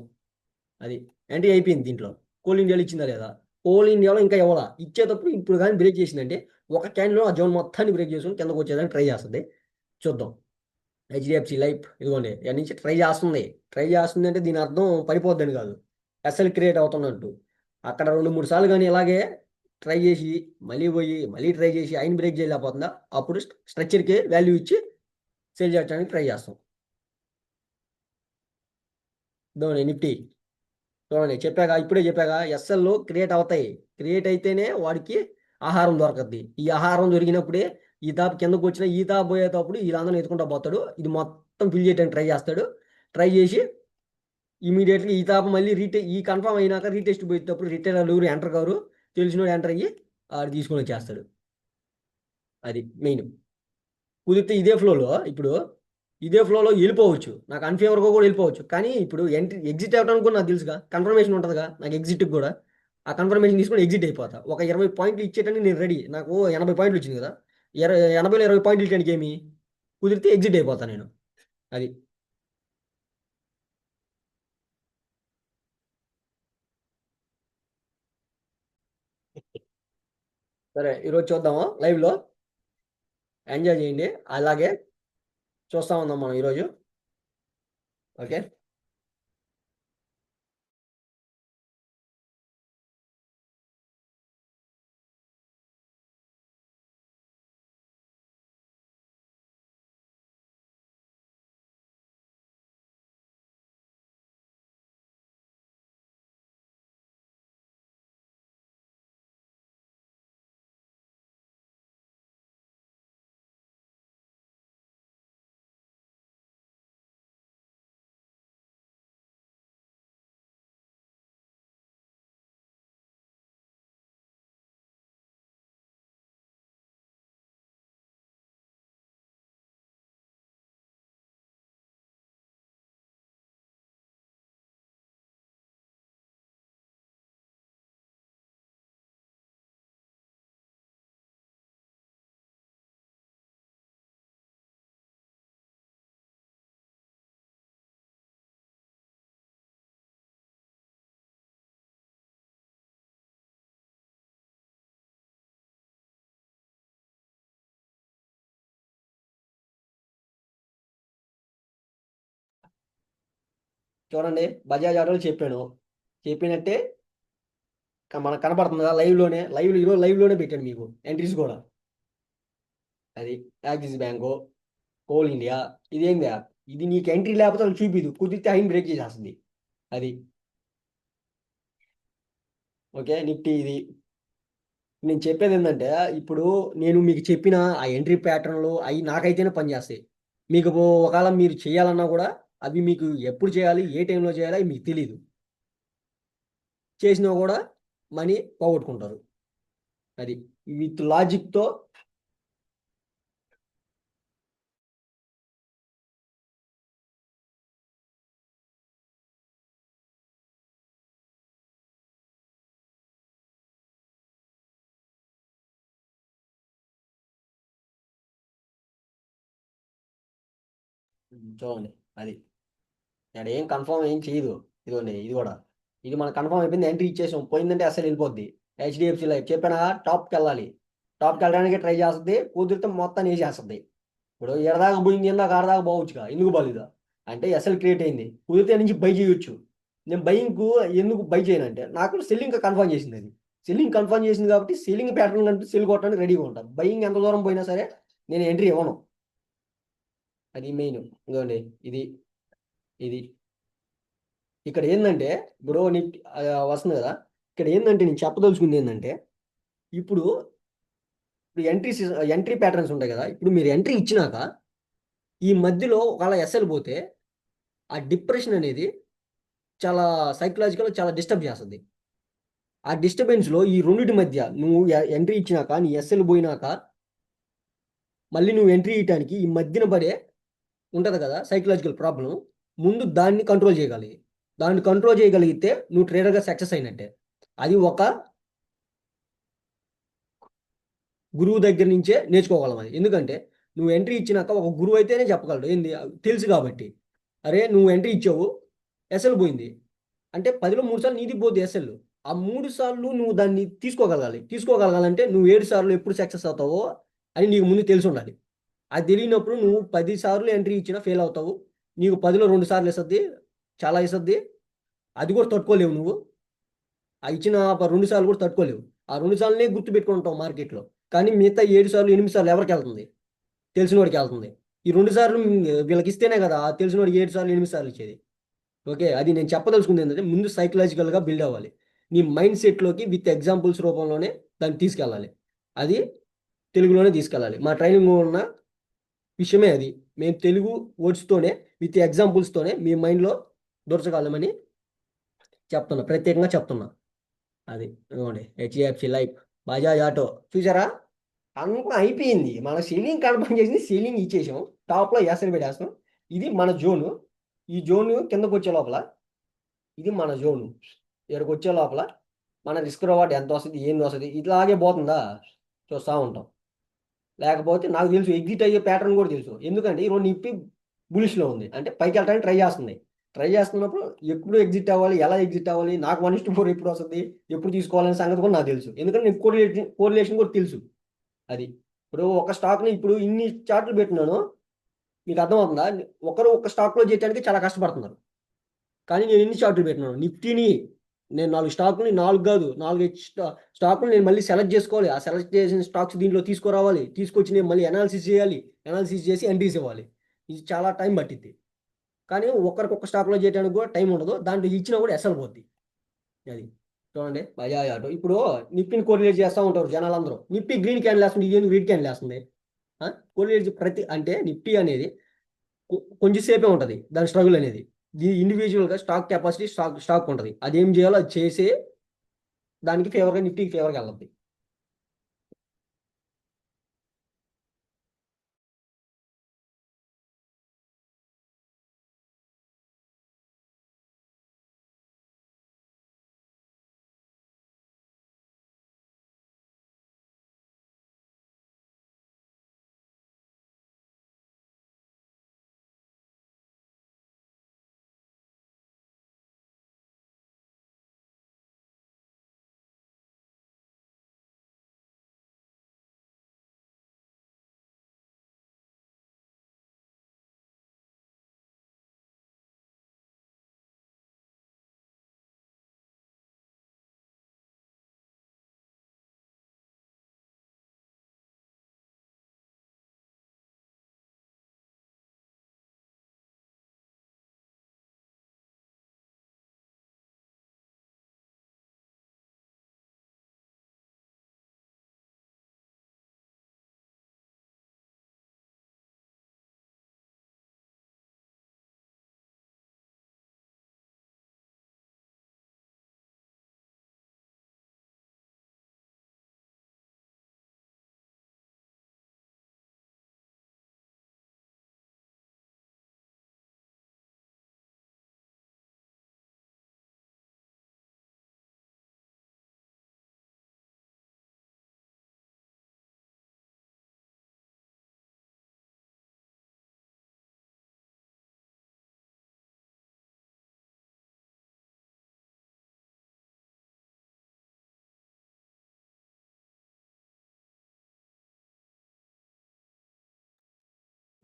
అది ఎంట్రీ అయిపోయింది. దీంట్లో కోల్ ఇండియాలో ఇచ్చిందా లేదా? కోల్ ఇండియాలో ఇంకా ఇవ్వాలా. ఇచ్చేటప్పుడు ఇప్పుడు కానీ బ్రేక్ చేసిందంటే ఒక క్యాండ్లో ఆ జోన్ మొత్తాన్ని బ్రేక్ చేసుకుని కిందకు వచ్చేదానికి ట్రై చేస్తుంది. చూద్దాం. హెచ్డిఎఫ్సి లైఫ్ ఇదిగోండి, ఎక్కడి నుంచి ట్రై చేస్తుంది. ట్రై చేస్తుంది అంటే దీని అర్థం పడిపోద్దని కాదు, ఎస్ఎల్ క్రియేట్ అవుతున్నట్టు. అక్కడ 2-3 సార్లు కానీ ఇలాగే ట్రై చేసి మళ్ళీ పోయి మళ్ళీ ట్రై చేసి ఆయన బ్రేక్ చేయలేకపోతుందా, అప్పుడు స్ట్రక్చర్కి వాల్యూ ఇచ్చి సేల్ చేయడానికి ట్రై చేస్తాం. ఇదిగోండి నిఫ్టీ. చూడండి, చెప్పాక ఇప్పుడే చెప్పాక ఎస్ఎల్లో క్రియేట్ అవుతాయి. క్రియేట్ అయితేనే వాడికి ఆహారం దొరకద్ది. ఈ ఆహారం దొరికినప్పుడే ఈ తాపు కిందకు వచ్చిన ఈ తాపు పోయేటప్పుడు వీళ్ళందరూ ఎత్తుకుంటా పోతాడు. ఇది మొత్తం ఫిల్ చేయడానికి ట్రై చేస్తాడు. ట్రై చేసి ఇమీడియట్గా ఈ తాపు మళ్ళీ ఈ కన్ఫర్మ్ అయినాక రీటెస్ట్ పోయేటప్పుడు రిటైల్ ఎవరు ఎంటర్ కారు, తెలిసినోడు ఎంటర్ అయ్యి ఆడు తీసుకొని వచ్చేస్తాడు. అది మెయిన్. కుదిరితే ఇదే ఫ్లోలో వెళ్ళిపోవచ్చు, నాకు అన్ఫేవర్గా కూడా వెళ్ళిపోవచ్చు. కానీ ఇప్పుడు ఎంట్రీ ఎగ్జిట్ అవ్వడానికి కూడా నాకు తెలుసుగా, కన్ఫర్మేషన్ ఉంటుందిగా నాకు ఎగ్జిట్కి కూడా. ఆ కన్ఫర్మేషన్ తీసుకొని ఎగ్జిట్ అయిపోతా. ఒక 20 పాయింట్లు ఇచ్చేటానికి నేను రెడీ. నాకు 80 పాయింట్లు వచ్చింది కదా, 80లో 20 పాయింట్లు ఇచ్చేటానికి ఏమి, కుదిరితే ఎగ్జిట్ అయిపోతా నేను. అది సరే, ఈరోజు చూద్దాము లైవ్లో. ఎంజాయ్ చేయండి. అలాగే చూస్తా ఉందాం మనం ఈరోజు. ఓకే. చూడండి, బజాజ్ ఆటోలు చెప్పాను, చెప్పినట్టే మనకు కనపడుతుంది కదా లైవ్లో ఈరోజు లైవ్లోనే పెట్టాను మీకు ఎంట్రీస్ కూడా. అది యాక్సిస్ బ్యాంకు, కోల్ ఇండియా. ఇదేంది యాప్? ఇది నీకు ఎంట్రీ లేకపోతే వాళ్ళు చూపిదు, కుదిరితే ఆయన బ్రేక్ చేసేస్తుంది. అది ఓకే. నిఫ్టీ ఇది. నేను చెప్పేది ఏంటంటే, ఇప్పుడు నేను మీకు చెప్పిన ఆ ఎంట్రీ ప్యాటర్న్లు అవి నాకైతేనే పనిచేస్తాయి. మీకు ఒకవేళ మీరు చేయాలన్నా కూడా అవి మీకు ఎప్పుడు చేయాలి, ఏ టైంలో చేయాలి అవి మీకు తెలియదు. చేసినా కూడా మనీ పోగొట్టుకుంటారు. అది విత్ లాజిక్తో. చూడండి, అది ఇక్కడ ఏం కన్ఫర్మ్ ఏం చేయదు. ఇదిగోండి, ఇది కూడా. ఇది మన కన్ఫర్మ్ అయిపోయింది, ఎంట్రీ ఇచ్చేసాం. పోయిందంటే అసలు వెళ్ళిపోద్ది. హెచ్డిఎఫ్సి లైఫ్ చెప్పానా, టాప్కి వెళ్ళాలి. టాప్కి వెళ్ళడానికి ట్రై చేస్తుంది, కుదిరితే మొత్తం వేసేస్తుంది. ఇప్పుడు ఎడదాకా పోయింది, ఇందాక ఆడదాకా పోవచ్చుగా, ఎందుకు బాలేదా అంటే ఎస్ఎల్ క్రియేట్ అయింది, కుదిరితే నుంచి బై చేయొచ్చు. నేను బయింగ్ ఎందుకు బై చేయను అంటే నాకు సెల్లింగ్ కన్ఫర్మ్ చేసింది అది. సెల్లింగ్ కన్ఫర్మ్ చేసింది కాబట్టి సెల్లింగ్ ప్యాటర్న్ కంటే సెల్ కొట్టడానికి రెడీగా ఉంటాను. బయింగ్ ఎంత దూరం పోయినా సరే నేను ఎంట్రీ ఇవ్వను. అది మెయిన్. ఇదిగోండి, ఇది ఇది ఇక్కడ ఏంటంటే ఇప్పుడు వస్తుంది కదా. ఇక్కడ ఏంటంటే నేను చెప్పదలుచుకుంది ఏంటంటే ఇప్పుడు ఇప్పుడు ఎంట్రీ ప్యాటర్న్స్ ఉంటాయి కదా. ఇప్పుడు మీరు ఎంట్రీ ఇచ్చినాక ఈ మధ్యలో ఒకవేళ ఎస్ఎల్ పోతే ఆ డిప్రెషన్ అనేది చాలా సైకలాజికల్ చాలా డిస్టర్బ్ చేస్తుంది. ఆ డిస్టర్బెన్స్లో ఈ రెండింటి మధ్య నువ్వు ఎంట్రీ ఇచ్చినాక నీ ఎస్ఎల్ పోయినాక మళ్ళీ నువ్వు ఎంట్రీ ఇవ్వడానికి ఈ మధ్యన పడే ఉంటుంది కదా సైకలాజికల్ ప్రాబ్లం. ముందు దాన్ని కంట్రోల్ చేయగలిగి దాన్ని కంట్రోల్ చేయగలిగితే నువ్వు ట్రేడర్గా సక్సెస్ అయినట్టే. అది ఒక గురువు దగ్గర నుంచే నేర్చుకోగలం. అది ఎందుకంటే నువ్వు ఎంట్రీ ఇచ్చినాక ఒక గురువు అయితేనే చెప్పగలడు ఏంది తెలుసు కాబట్టి. అరే నువ్వు ఎంట్రీ ఇచ్చావు, ఎస్ఎల్ పోయింది అంటే 10లో 3 సార్లు నీది పోద్ది ఎస్ఎల్. ఆ 3 సార్లు నువ్వు దాన్ని తీసుకోగలగాలంటే నువ్వు 7 సార్లు ఎప్పుడు సక్సెస్ అవుతావో అని నీకు ముందు తెలిసి ఉండాలి. అది తెలియనప్పుడు నువ్వు 10 సార్లు ఎంట్రీ ఇచ్చినా ఫెయిల్ అవుతావు. నీకు 10లో 2 సార్లు ఇస్తుంది, చాలా ఇస్తుంది. అది కూడా తట్టుకోలేవు నువ్వు. ఆ ఇచ్చిన 2 సార్లు కూడా తట్టుకోలేవు. ఆ 2 సార్లనే గుర్తుపెట్టుకుంటావు మార్కెట్లో. కానీ మిగతా 7 సార్లు 8 సార్లు ఎవరికి వెళ్తుంది? తెలిసిన వాడికి వెళ్తుంది. ఈ 2 సార్లు వీళ్ళకి ఇస్తేనే కదా ఆ తెలిసిన వాడికి 7 సార్లు 8 సార్లు ఇచ్చేది. ఓకే, అది నేను చెప్పదలుచుకుంది ఏంటంటే ముందు సైకలాజికల్గా బిల్డ్ అవ్వాలి. నీ మైండ్ సెట్లోకి విత్ ఎగ్జాంపుల్స్ రూపంలోనే దాన్ని తీసుకెళ్ళాలి. అది తెలుగులోనే తీసుకెళ్ళాలి. మా ట్రైనింగ్ ఉన్న విషయమే అది. మేము తెలుగు వర్డ్స్తోనే విత్ ఎగ్జాంపుల్స్తోనే మీ మైండ్లో దొరచగలమని చెప్తున్నా, ప్రత్యేకంగా చెప్తున్నా. అది ఇదిగోండి, హెచ్డిఎఫ్సి లైఫ్, బజాజ్ ఆటో చూసారా? అనుకుని అయిపోయింది. మన సీలింగ్ కన్ఫర్మ్ చేసింది, సీలింగ్ ఇచ్చేసాం. టాప్లో ఎస్ఎల్ పెట్టేస్తాం. ఇది మన జోను. ఈ జోను కిందకు వచ్చే లోపల ఇది మన జోను. ఇక్కడికి వచ్చే లోపల మన రిస్క్ రివార్డ్ ఎంత వస్తుంది, ఏంది వస్తుంది, ఇట్లాగే పోతుందా చూస్తూ ఉంటాం. లేకపోతే నాకు తెలుసు ఎగ్జిట్ అయ్యే ప్యాటర్న్ కూడా తెలుసు. ఎందుకంటే ఈరోజు నిప్పి బులిష్లో ఉంది అంటే పైకి వెళ్ళడానికి ట్రై చేస్తుంది. ట్రై చేస్తున్నప్పుడు ఎప్పుడు ఎగ్జిట్ అవ్వాలి, ఎలా ఎగ్జిట్ అవ్వాలి, నాకు 1:4 ఎప్పుడు వస్తుంది, ఎప్పుడు తీసుకోవాలనే సంగతి కూడా నాకు తెలుసు. ఎందుకంటే నీకు కోరిలేషన్ కూడా తెలుసు. అది ఇప్పుడు ఒక స్టాక్ని ఇప్పుడు ఇన్ని చార్ట్లు పెట్టినాను, మీకు అర్థమవుతుందా? ఒకరు ఒక స్టాక్లో చేయడానికి చాలా కష్టపడుతున్నారు. కానీ నేను ఎన్ని చార్ట్లు పెట్టినాను నిఫ్టీని. నేను 4 స్టాకులు, 4 కాదు 4 స్టాకులు నేను మళ్ళీ సెలెక్ట్ చేసుకోవాలి. ఆ సెలెక్ట్ చేసిన స్టాక్స్ దీంట్లో తీసుకురావాలి. తీసుకొచ్చి నేను మళ్ళీ అనాలిసిస్ చేయాలి. అనాలిసిస్ చేసి ఎంట్రీస్ ఇవ్వాలి. ఇది చాలా టైం పట్టింది. కానీ ఒక్కరికొక్క స్టాక్లో చేయడానికి కూడా టైం ఉండదు. దాంట్లో ఇచ్చినా కూడా ఎసలు పోద్ది. అది చూడండి, బజాజ్ ఆటో ఇప్పుడు నిఫ్టీని కోరిలేట్ చేస్తూ ఉంటారు జనాలందరూ. నిఫ్టీ గ్రీన్ క్యాండిల్ వేస్తుంది, ఇదేంటి రెడ్ క్యాండిల్ వేస్తుంది? కోరిలేట్ ప్రతి అంటే నిఫ్టీ అనేది కొంచెం సేపే ఉంటుంది దాని స్ట్రగుల్ అనేది. ఇండివిజువల్గా స్టాక్ కెపాసిటీ స్టాక్ ఉంటుంది. అది ఏం చేయాలో అది చేసే దానికి ఫేవర్గా నిఫ్టీకి ఫేవర్గా వెళ్ళద్ది.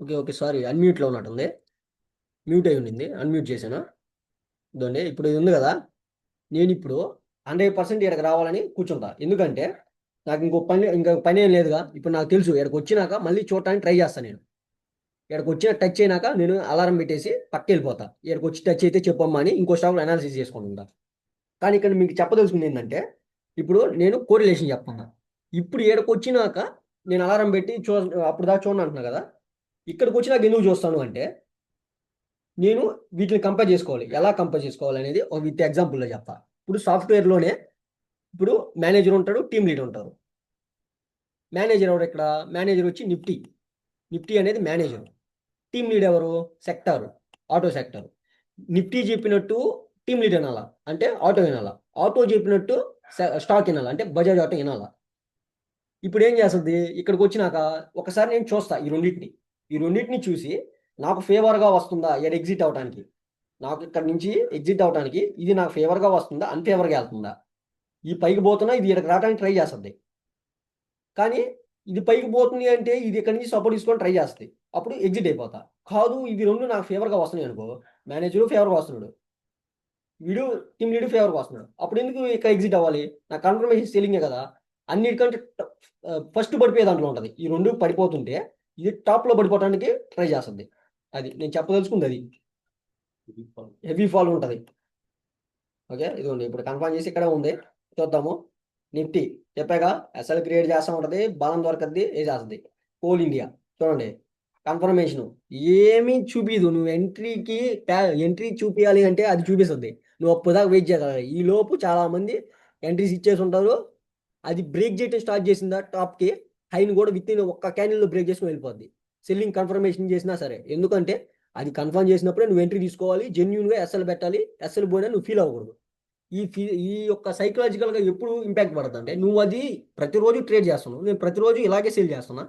ఓకే ఓకే, సారీ అన్మ్యూట్లో ఉన్నట్టుంది. మ్యూట్ అయి ఉండింది, అన్మ్యూట్ చేశాను. ఇదండి ఇప్పుడు ఇది ఉంది కదా, నేను ఇప్పుడు 100% ఇక్కడికి రావాలని కూర్చుంటా. ఎందుకంటే నాకు ఇంకా పని ఏం లేదుగా. ఇప్పుడు నాకు తెలుసు ఇక్కడికి వచ్చినాక మళ్ళీ చూడటానికి ట్రై చేస్తాను నేను. ఇక్కడికి వచ్చిన టచ్ అయినాక నేను అలారం పెట్టేసి పక్కకి వెళ్ళిపోతా. ఇక్కడికి వచ్చి టచ్ అయితే చెప్పమ్మా అని ఇంకో స్టాఫ్లో అనాలిసిస్ చేసుకుంటుంటా. కానీ ఇక్కడ మీకు చెప్పదలుచుకుంది ఏంటంటే, ఇప్పుడు నేను కోరిలేషన్ చెప్తున్నా. ఇప్పుడు ఇక్కడికి వచ్చినాక నేను అలారం పెట్టి అప్పుడు దాకా చూడండి అంటున్నా కదా. ఇక్కడికి వచ్చినాక ఎందుకు చూస్తాను అంటే, నేను వీటిని కంపేర్ చేసుకోవాలి. ఎలా కంపేర్ చేసుకోవాలి అనేది ఒక విత్ ఎగ్జాంపుల్లో చెప్తా. ఇప్పుడు సాఫ్ట్వేర్లోనే ఇప్పుడు మేనేజర్ ఉంటాడు, టీమ్ లీడ్ ఉంటారు. మేనేజర్ ఎవరు ఇక్కడ? మేనేజర్ వచ్చి నిఫ్టీ. నిఫ్టీ అనేది మేనేజర్. టీమ్ లీడ్ ఎవరు? Sector, auto sector. నిఫ్టీ చెప్పినట్టు టీమ్ లీడ్ వినాలా అంటే ఆటో వినాలా. ఆటో చెప్పినట్టు స్టాక్ వినాలా అంటే బజాజ్ ఆటో వినాలా. ఇప్పుడు ఏం చేస్తుంది? ఇక్కడికి వచ్చినాక ఒకసారి నేను చూస్తా ఈ రెండింటిని చూసి నాకు ఫేవర్గా వస్తుందా ఇక్కడ ఎగ్జిట్ అవడానికి, నాకు ఇక్కడ నుంచి ఎగ్జిట్ అవడానికి ఇది నాకు ఫేవర్గా వస్తుందా అన్ఫేవర్గా వెళ్తుందా. ఈ పైకి పోతున్నా ఇది ఇక్కడికి రావడానికి ట్రై చేస్తుంది. కానీ ఇది పైకి పోతుంది అంటే ఇది ఇక్కడ నుంచి సపోర్ట్ తీసుకొని ట్రై చేస్తుంది. అప్పుడు ఎగ్జిట్ అయిపోతా. కాదు ఇవి రెండు నాకు ఫేవర్గా వస్తున్నాయి అనుకో, మేనేజరు ఫేవర్గా వస్తున్నాడు, వీడు టీమ్ లీడ్ ఫేవర్గా వస్తున్నాడు, అప్పుడు ఎందుకు ఇక్కడ ఎగ్జిట్ అవ్వాలి? నా కన్ఫర్మేషన్ సెల్లింగే కదా. అన్నిటికంటే ఫస్ట్ పడిపోయే దాంట్లో ఉంటుంది. ఈ రెండు పడిపోతుంటే ఇది టాప్లో పడిపోవడానికి ట్రై చేస్తుంది. అది నేను చెప్పదలుచుకుంది. అది హెవీ ఫాల్ ఉంటుంది. ఓకే, ఇదిగోండి ఇప్పుడు కన్ఫర్మ్ చేసి ఇక్కడే ఉంది, చూద్దాము. నిఫ్టీ చెప్పాగా ఎస్ఎల్ క్రియేట్ చేస్తూ ఉంటుంది, బలం దొరకద్ది, ఏ చేస్తుంది. కోల్ ఇండియా చూడండి కన్ఫర్మేషన్ ఏమీ చూపిదు. నువ్వు ఎంట్రీ చూపించాలి అంటే అది చూపిస్తుంది. నువ్వు అప్పుదాకా వెయిట్ చేయాలి. ఈ లోపు చాలా మంది ఎంట్రీస్ ఇచ్చేసి ఉంటారు. అది బ్రేక్ చేయడం స్టార్ట్ చేసిందా టాప్కి, హైని కూడా విత్ ఇన్ ఒక్క క్యాండిల్లో బ్రేక్ చేసుకుని వెళ్ళిపోద్ది. సెల్లింగ్ కన్ఫర్మేషన్ చేసినా సరే. ఎందుకంటే అది కన్ఫర్మ్ చేసినప్పుడే నువ్వు ఎంట్రీ తీసుకోవాలి, జెన్యున్గా ఎస్ఎల్ పెట్టాలి. ఎస్ఎల్ పోయినా నువ్వు ఫీల్ అవ్వకూడదు. ఈ యొక్క సైకలాజికల్గా ఎప్పుడు ఇంపాక్ట్ పడుతుంది అంటే, నువ్వు అది ప్రతిరోజు ట్రేడ్ చేస్తున్నావు, నేను ప్రతిరోజు ఇలాగే సేల్ చేస్తున్నా,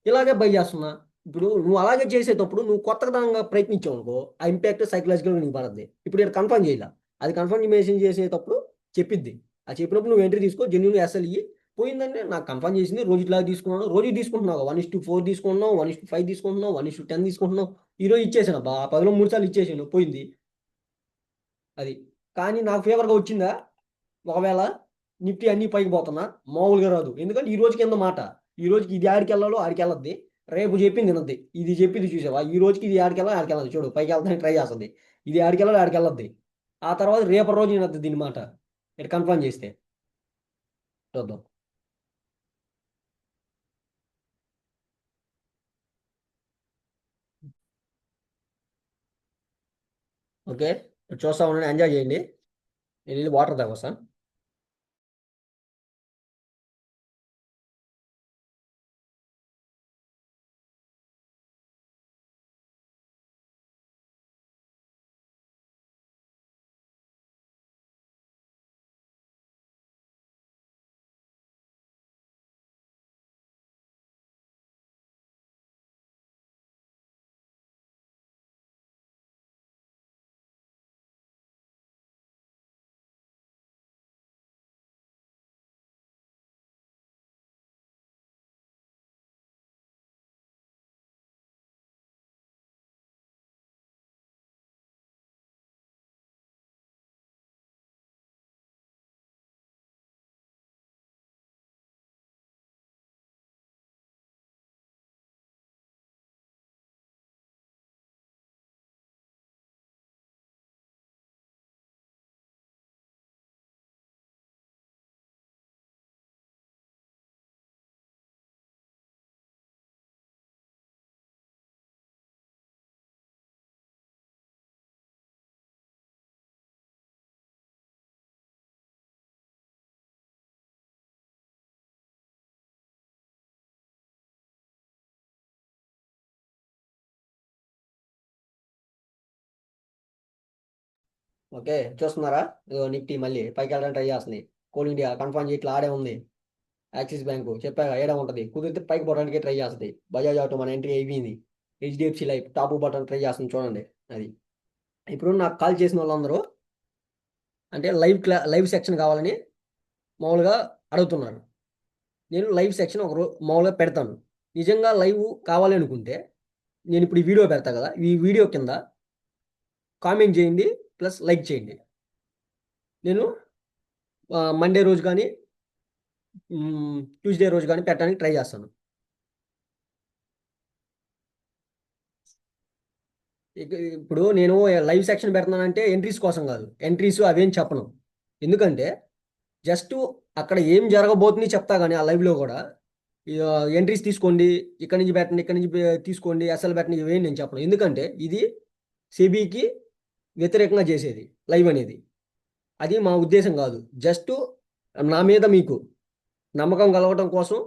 ఇలాగే బై చేస్తున్నా. ఇప్పుడు నువ్వు అలాగే చేసేటప్పుడు నువ్వు కొత్తగా ప్రయత్నించావు అనుకో, ఆ ఇంపాక్ట్ సైకలాజికల్గా నీకు పడుతుంది. ఇప్పుడు ఇక్కడ కన్ఫర్మ్ చేయాల, అది కన్ఫర్మేషన్ చేసేటప్పుడు చెప్పిద్ది. అది చెప్పినప్పుడు నువ్వు ఎంట్రీ తీసుకో, జెన్యున్గా ఎస్ఎల్ ఇయ్యి. పోయిందంటే నాకు కన్ఫర్మ్ చేసింది, రోజు ఇట్లా తీసుకున్నాను, రోజు తీసుకుంటున్నావు 1:4 తీసుకుంటున్నావు, 1:5 తీసుకుంటున్నావు, 1:10 తీసుకుంటున్నావు. ఈరోజు ఇచ్చేసాను బా 10లో 3 సార్లు ఇచ్చేసాను, పోయింది అది. కానీ నాకు ఫేవర్గా వచ్చిందా? ఒకవేళ నిఫ్టీ అన్ని పైకి పోతున్నా మామూలుగా రాదు. ఎందుకంటే ఈ రోజు కింద మాట, ఈ రోజుకి ఇది ఆడికి వెళ్ళాలో ఆడికి వెళ్ళద్ది, రేపు చెప్పింది తినద్ది. ఇది చెప్పింది చూసావా, ఈ రోజుకి ఇది ఆడికి వెళ్ళాలి ఆడికి వెళ్ళదు, చూడు పైకి వెళ్తానికి ట్రై చేస్తుంది. ఇది ఆడికి వెళ్ళాలి ఆడికి వెళ్ళద్ది. ఆ తర్వాత రేపటి రోజు వినద్ది దీని మాట. ఇటు కన్ఫర్మ్ చేస్తే చూద్దాం. ఓకే, చూస్తా ఉండండి, ఎంజాయ్ చేయండి. నేను వెళ్ళి వాటర్ తాగొస్తా. ఓకే, చూస్తున్నారా? ఇదిగో నిఫ్టీ మళ్ళీ పైకి వెళ్ళడానికి ట్రై చేస్తుంది. కోల్ ఇండియా కన్ఫర్మ్ చేయి, ఇట్లా ఆడే ఉంది. యాక్సిస్ బ్యాంకు చెప్పాక ఏడా ఉంటుంది, కుదిరితే పైకి పోవడానికి ట్రై చేస్తుంది. బజాజ్ ఆటో మన ఎంట్రీ అయిపోయింది. HDFC life top button try చేస్తుంది చూడండి. అది ఇప్పుడు నాకు కాల్ చేసిన వాళ్ళందరూ అంటే లైవ్ సెక్షన్ కావాలని మామూలుగా అడుగుతున్నారు. నేను లైవ్ సెక్షన్ మామూలుగా పెడతాను. నిజంగా లైవ్ కావాలి అనుకుంటే నేను ఇప్పుడు ఈ వీడియో పెడతా కదా, ఈ వీడియో కింద కామెంట్ చేయండి, ప్లస్ లైక్ చేయండి. నేను మండే రోజు కానీ ట్యూస్డే రోజు కానీ పెట్టడానికి ట్రై చేస్తాను. ఇప్పుడు నేను లైవ్ సెక్షన్ పెడుతున్నానంటే ఎంట్రీస్ కోసం కాదు, ఎంట్రీస్ అవేం చెప్పను. ఎందుకంటే జస్ట్ అక్కడ ఏం జరగబోతుంది చెప్తా కానీ ఆ లైవ్లో కూడా ఎంట్రీస్ తీసుకోండి, ఇక్కడ నుంచి పెట్టండి, ఇక్కడ నుంచి తీసుకోండి, అసలు పెట్టండి, ఇవేం నేను చెప్పను. ఎందుకంటే ఇది సెబీకి వ్యతిరేకంగా చేసేది లైవ్ అనేది. అది మా ఉద్దేశం కాదు. జస్ట్ నా మీద మీకు నమ్మకం కలగడం కోసం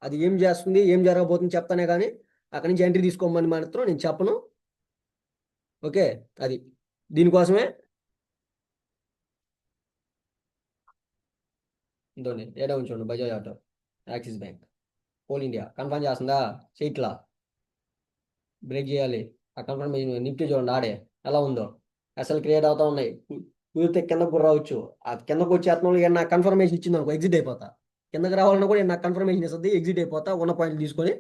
అది ఏం చేస్తుంది, ఏం జరగబోతుంది చెప్తానే కానీ అక్కడి నుంచి ఎంట్రీ తీసుకోమని మాత్రం నేను చెప్పను. ఓకే, అది దీనికోసమే. ఇంతోండి ఏడా ఉంచండి, Bajaj auto, axis bank, coal India confirm చేస్తుందా? చేయట్లా, బ్రేక్ చేయాలి. ఆ కన్ఫర్మేషన్ నిఫ్టీ చూడండి ఆడే ఎలా ఉందో, అసలు క్రియేట్ అవుతా ఉన్నాయి. కుదిరితే కిందకు కూడా రావచ్చు. ఆ కిందకు వచ్చే ఆత్మలు నాకు కన్ఫర్మేషన్ ఇచ్చింది అనుకో ఎగ్జిట్ అయిపోతా. కిందకి రావాలన్నా కూడా నాకు కన్ఫర్మేషన్ ఇస్తుంది, ఎగ్జిట్ అయిపోతా, ఉన్న పాయింట్లు తీసుకొని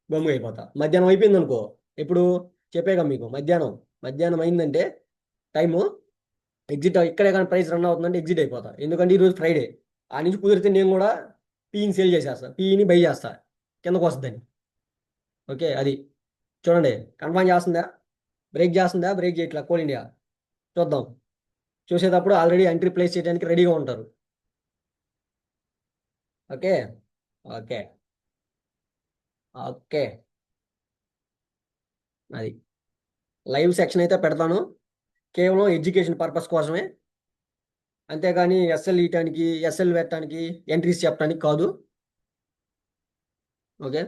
బొమ్మ అయిపోతా. మధ్యాహ్నం అయిపోయింది అనుకో, ఇప్పుడు చెప్పాక మీకు మధ్యాహ్నం మధ్యాహ్నం అయిందంటే టైము ఎగ్జిట్ ఇక్కడే కానీ ప్రైస్ రన్ అవుతుందంటే ఎగ్జిట్ అయిపోతా. ఎందుకంటే ఈరోజు ఫ్రైడే. ఆ నుంచి కుదిరితే నేను కూడా పీని సేల్ చేసేస్తా, పీని బై చేస్తా కిందకు వస్తుందని. ఓకే, అది చూడండి కన్ఫర్మ్ చేస్తుందా, బ్రేక్ చేస్తుందా, బ్రేక్ చేయట్లా కోల్ ఇండియా చూద్దాం. చూసేటప్పుడు ఆల్రెడీ ఎంట్రీ ప్లేస్ చేయడానికి రెడీగా ఉంటారు. ఓకే, ఓకే, ఓకే, అది లైవ్ సెక్షన్ అయితే పెడతాను, కేవలం ఎడ్యుకేషన్ పర్పస్ కోసమే. అంతేగాని ఎస్ఎల్ ఇయటానికి, ఎస్ఎల్ పెట్టడానికి, ఎంట్రీస్ చెప్పడానికి కాదు. ఓకే,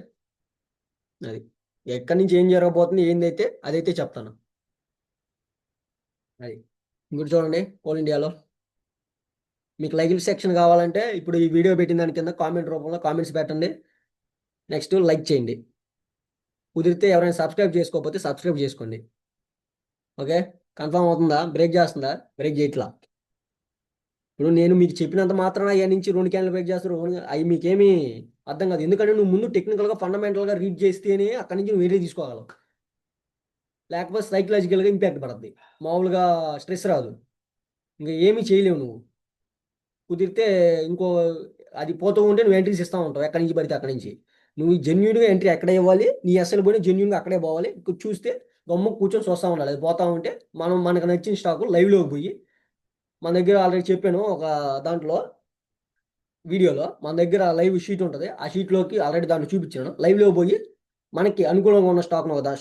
అది ఎక్కడి నుంచి ఏం జరగబోతుంది ఏందైతే అదైతే చెప్తాను. అది ఇంకోటి చూడండి, కోల్ ఇండియాలో మీకు లైవ్ సెక్షన్ కావాలంటే ఇప్పుడు ఈ వీడియో పెట్టిన దాని కింద కామెంట్ రూపంలో కామెంట్స్ పెట్టండి. నెక్స్ట్ లైక్ చేయండి. కుదిరితే ఎవరైనా సబ్స్క్రైబ్ చేసుకోకపోతే సబ్స్క్రైబ్ చేసుకోండి. ఓకే, కన్ఫర్మ్ అవుతుందా, బ్రేక్ చేస్తుందా, బ్రేక్ చేయట్లా. ఇప్పుడు నేను మీకు చెప్పినంత మాత్రాన అయ్యా నుంచి 2 క్యాండిల్ బ్రేక్ చేస్తారు, అవి మీకేమీ అర్థం కాదు. ఎందుకంటే నువ్వు ముందు టెక్నికల్గా ఫండమెంటల్గా రీడ్ చేస్తేనే అక్కడి నుంచి నువ్వు వేరే తీసుకోగలవు. లేకపోతే సైకలాజికల్గా ఇంపాక్ట్ పడుతుంది, మామూలుగా స్ట్రెస్ రాదు, ఇంకా ఏమీ చేయలేవు నువ్వు. కుదిరితే ఇంకో అది పోతూ ఉంటే నువ్వు ఎంట్రీస్ ఇస్తూ ఉంటావు ఎక్కడి నుంచి పడితే అక్కడి నుంచి. నువ్వు జెన్యున్గా ఎంట్రీ ఎక్కడే ఇవ్వాలి, నీ అసలు పోయి జెన్యున్గా అక్కడే పోవాలి. చూస్తే గమ్ము కూర్చొని చూస్తూ ఉండాలి. అది పోతా ఉంటే మనం మనకు నచ్చిన స్టాకు లైవ్లోకి పోయి, మన దగ్గర ఆల్రెడీ చెప్పాను ఒక దాంట్లో వీడియోలో, మన దగ్గర లైవ్ షీట్ ఉంటుంది, ఆ షీట్లోకి ఆల్రెడీ దాంట్లో చూపించాను. లైవ్లో పోయి మనకి అనుకూలంగా ఉన్న